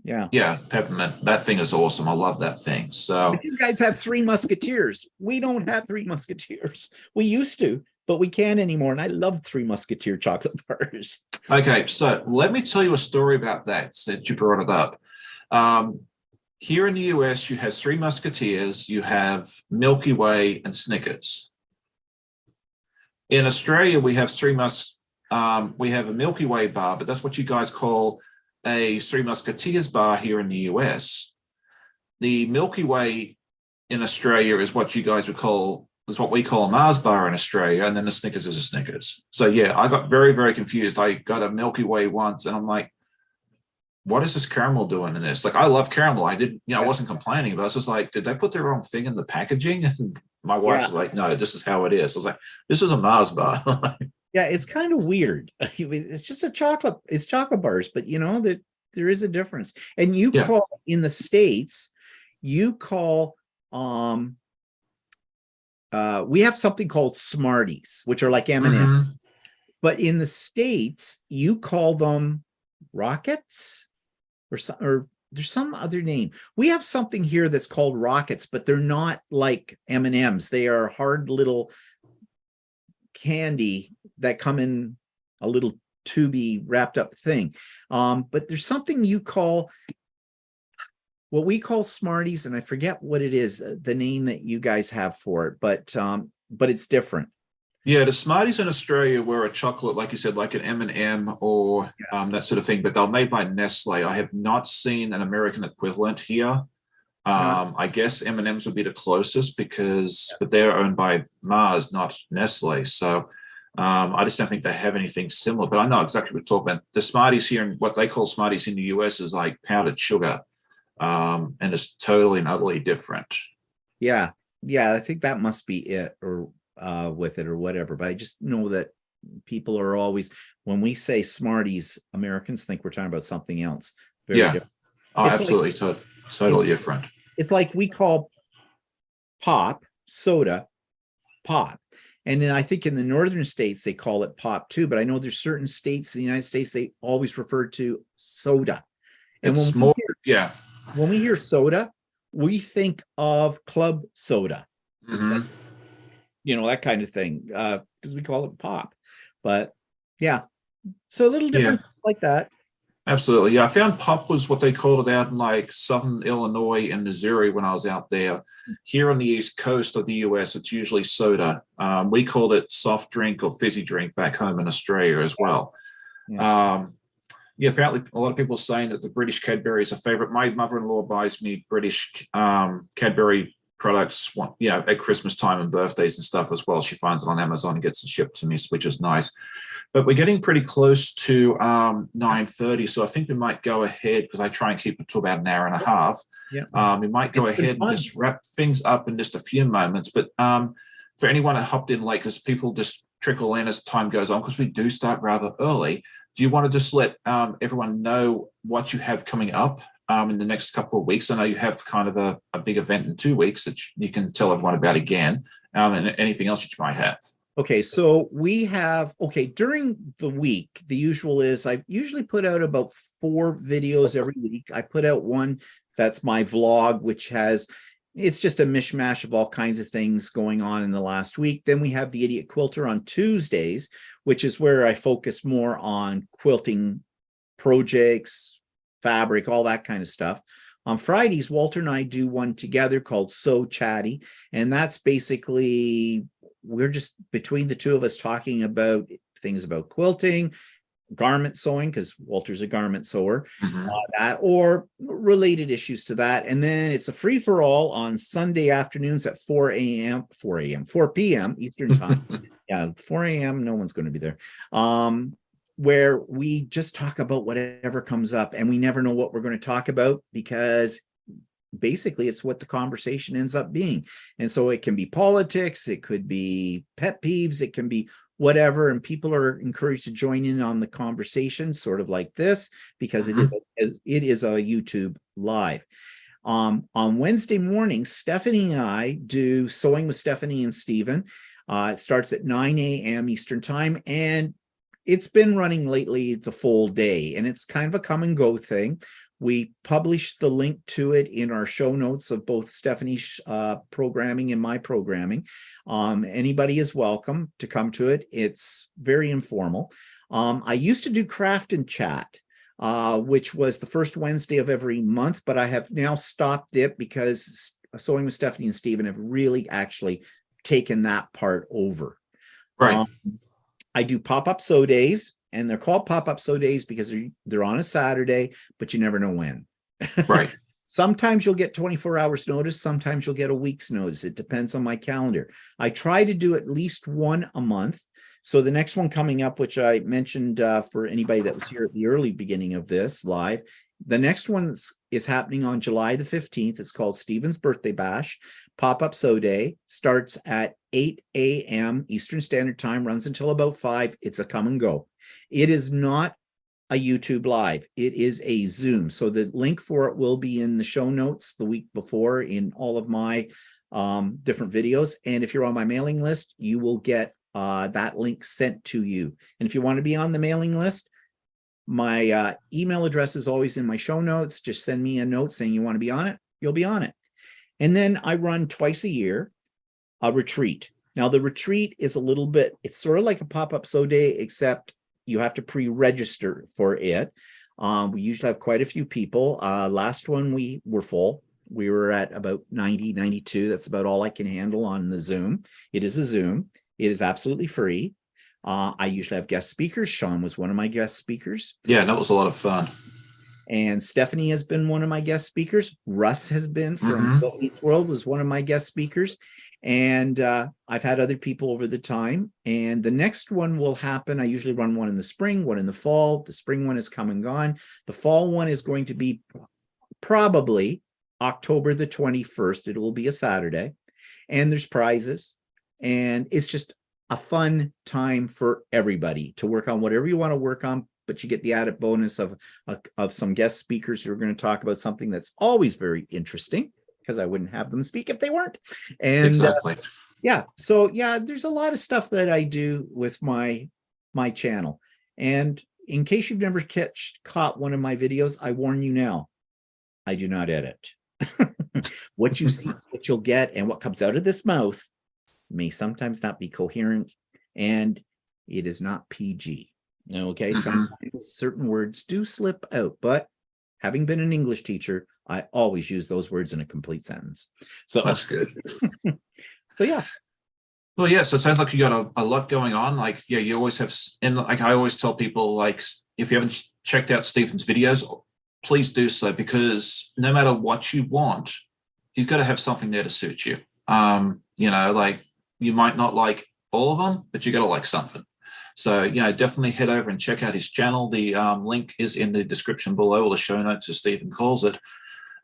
yeah. yeah, peppermint. That thing is awesome. I love that thing. So, But you guys have Three Musketeers. We don't have Three Musketeers. We used to, but we can't anymore. And I love Three Musketeer chocolate bars. okay. So let me tell you a story about that since you brought it up. Um, Here in the US, you have Three Musketeers, you have Milky Way and Snickers. In Australia, we have we have a Milky Way bar, but that's what you guys call a Three Musketeers bar here in the US. The Milky Way in Australia is what you guys would call, is what we call a Mars bar in Australia, and then the Snickers is a Snickers. So yeah, I got very, very confused. I got a Milky Way once, and I'm like, what is this caramel doing in this? Like, I love caramel. I didn't, I wasn't complaining, but I was just like, did they put the wrong thing in the packaging? And my wife was like, no, this is how it is. I was like, this is a Mars bar. Yeah, it's kind of weird. It's just it's chocolate bars, but that there is a difference. And you call in the States, you call we have something called Smarties, which are like M&Ms. Mm-hmm. But in the States, you call them Rockets or there's some other name. We have something here that's called Rockets, but they're not like M&Ms. They are hard little candy that come in a little tubey wrapped up thing. But there's something you call, what we call Smarties, and I forget what it is, the name that you guys have for it, but it's different. Yeah, the Smarties in Australia were a chocolate, like you said, like an M&M or that sort of thing, but they're made by Nestle. I have not seen an American equivalent here. I guess M&Ms would be the closest but they're owned by Mars, not Nestle. So I just don't think they have anything similar. But I know exactly what we're talking about. The Smarties here, and what they call Smarties in the US, is like powdered sugar, and it's totally and utterly different. Yeah, I think that must be it, or with it or whatever. But I just know that people are always, when we say Smarties, Americans think we're talking about something else. Very different. Oh, it's absolutely, like, totally different. It's like we call pop soda pop, and then I think in the northern states they call it pop too. But I know there's certain states in the United States they always refer to soda. And when we hear soda, we think of club soda. Mm-hmm. That kind of thing, because we call it pop. But yeah, so a little different like that. Absolutely. Yeah, I found pop was what they called it out in like southern Illinois and Missouri when I was out there. Here on the East Coast of the US, it's usually soda. We called it soft drink or fizzy drink back home in Australia as well. Apparently a lot of people are saying that the British Cadbury is a favorite. My mother-in-law buys me British Cadbury products at Christmas time and birthdays and stuff as well. She finds it on Amazon and gets it shipped to me, which is nice. But we're getting pretty close to 9:30, so I think we might go ahead, because I try and keep it to about an hour and a half. We might go ahead and just wrap things up in just a few moments. But for anyone that hopped in late, because people just trickle in as time goes on, because we do start rather early, do you want to just let everyone know what you have coming up in the next couple of weeks? I know you have kind of a big event in 2 weeks that you can tell everyone about again, and anything else that you might have. Okay, so we have, during the week, the usual is I usually put out about 4 videos every week. I put out one that's my vlog, which it's just a mishmash of all kinds of things going on in the last week. Then we have the Idiot Quilter on Tuesdays, which is where I focus more on quilting projects, fabric, all that kind of stuff. On Fridays, Walter and I do one together called So Chatty, and that's basically, we're just between the two of us talking about things about quilting, garment sewing, because Walter's a garment sewer, that or related issues to that. And then it's a free-for-all on Sunday afternoons at 4 p.m. Eastern time. 4 a.m. No one's going to be there. Where we just talk about whatever comes up, and we never know what we're going to talk about, because basically it's what the conversation ends up being. And so it can be politics, it could be pet peeves, it can be whatever, and people are encouraged to join in on the conversation, sort of like this, because it is a YouTube live. On Wednesday morning, Stephanie and I do Sewing with Stephanie and Stephen. It starts at 9 a.m. Eastern time, and it's been running lately the full day, and it's kind of a come and go thing. We publish the link to it in our show notes of both Stephanie's programming and my programming. Anybody is welcome to come to it. It's very informal. I used to do Craft and Chat, which was the first Wednesday of every month, but I have now stopped it because Sewing with Stephanie and Stephen have really actually taken that part over. Right. I do pop-up sew days, and they're called pop-up sew days because they're on a Saturday, but you never know when. Right. Sometimes you'll get 24 hours notice. Sometimes you'll get a week's notice. It depends on my calendar. I try to do at least one a month. So the next one coming up, which I mentioned for anybody that was here at the early beginning of this live, the next one is happening on July the 15th. It's called Stephen's Birthday Bash. Pop-up sew day starts at 8 a.m. Eastern Standard Time, runs until about 5. It's a come and go. It is not a YouTube live. It is a Zoom. So the link for it will be in the show notes the week before in all of my different videos. And if you're on my mailing list, you will get that link sent to you. And if you want to be on the mailing list, my email address is always in my show notes. Just send me a note saying you want to be on it. You'll be on it. And then I run twice a year a retreat. Now the retreat is a little bit, it's sort of like a pop-up sew day, except you have to pre-register for it. We usually have quite a few people. Last one we were full. We were at about 90, 92. That's about all I can handle on the Zoom. It is a Zoom. It is absolutely free. I usually have guest speakers. Sean was one of my guest speakers. Yeah, that was a lot of fun. And Stephanie has been one of my guest speakers. Russ has been from Goat Meets World, was one of my guest speakers. And I've had other people over the time. And the next one will happen. I usually run one in the spring, one in the fall. The spring one is come and gone. The fall one is going to be probably October the 21st. It will be a Saturday. And there's prizes. And it's just a fun time for everybody to work on whatever you want to work on, but you get the added bonus of some guest speakers who are going to talk about something that's always very interesting, because I wouldn't have them speak if they weren't. And exactly. So there's a lot of stuff that I do with my channel. And in case you've never caught one of my videos, I warn you now, I do not edit. What you see is what you'll get, and what comes out of this mouth may sometimes not be coherent, and it is not PG. Okay, sometimes certain words do slip out, but having been an English teacher, I always use those words in a complete sentence. So that's good. So yeah. Well, yeah, so it sounds like you got a lot going on. Like, yeah, you always have, and like I always tell people, like, if you haven't checked out Stephen's videos, please do so, because no matter what you want, he's got to have something there to suit you. Like, you might not like all of them, but you got to like something. So, definitely head over and check out his channel. The link is in the description below, or the show notes, as Stephen calls it.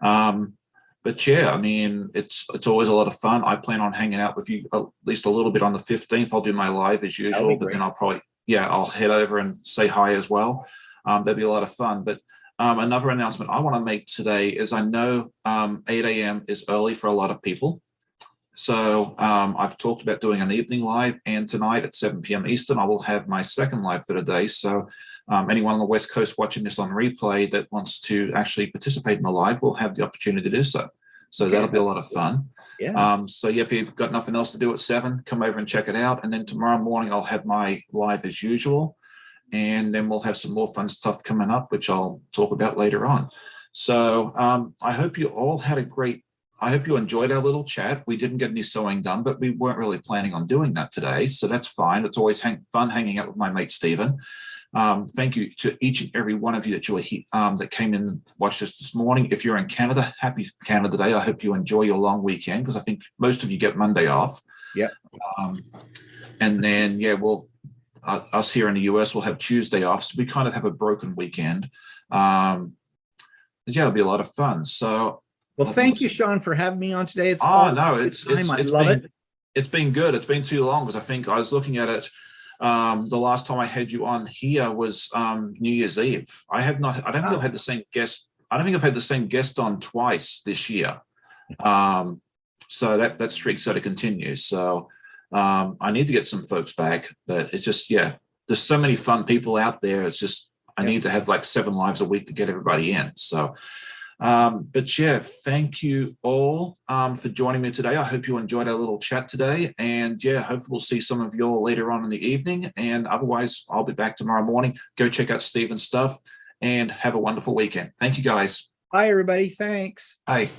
But yeah, I mean, it's always a lot of fun. I plan on hanging out with you at least a little bit on the 15th. I'll do my live as usual, but then I'll head over and say hi as well. That'd be a lot of fun. But another announcement I want to make today is, I know 8 a.m. is early for a lot of people. So I've talked about doing an evening live, and tonight at 7 p.m. Eastern, I will have my second live for the day. So anyone on the West Coast watching this on replay that wants to actually participate in the live will have the opportunity to do so. So that'll be a lot of fun. Yeah. If you've got nothing else to do at 7, come over and check it out. And then tomorrow morning, I'll have my live as usual. And then we'll have some more fun stuff coming up, which I'll talk about later on. So I hope you all had I hope you enjoyed our little chat. We didn't get any sewing done, but we weren't really planning on doing that today. So that's fine. It's always fun hanging out with my mate, Stephen. Thank you to each and every one of you that came in and watched us this morning. If you're in Canada, happy Canada Day. I hope you enjoy your long weekend, because I think most of you get Monday off. Yeah. And then, us here in the US will have Tuesday off. So we kind of have a broken weekend. It'll be a lot of fun. So, well, thank you, Sean, for having me on today. I love it. It's been good. It's been too long, because I think I was looking at it. The last time I had you on here was New Year's Eve. I don't think I've had the same guest I don't think I've had the same guest on twice this year. So that streak's got to continue. So I need to get some folks back, but it's just, yeah, there's so many fun people out there. It's just, I need to have like 7 lives a week to get everybody in. So, but yeah, thank you all for joining me today. I hope you enjoyed our little chat today, and yeah, hopefully we'll see some of you all later on in the evening, and otherwise I'll be back tomorrow morning. Go check out Steven's stuff and have a wonderful weekend. Thank you guys. Bye everybody. Thanks. Bye.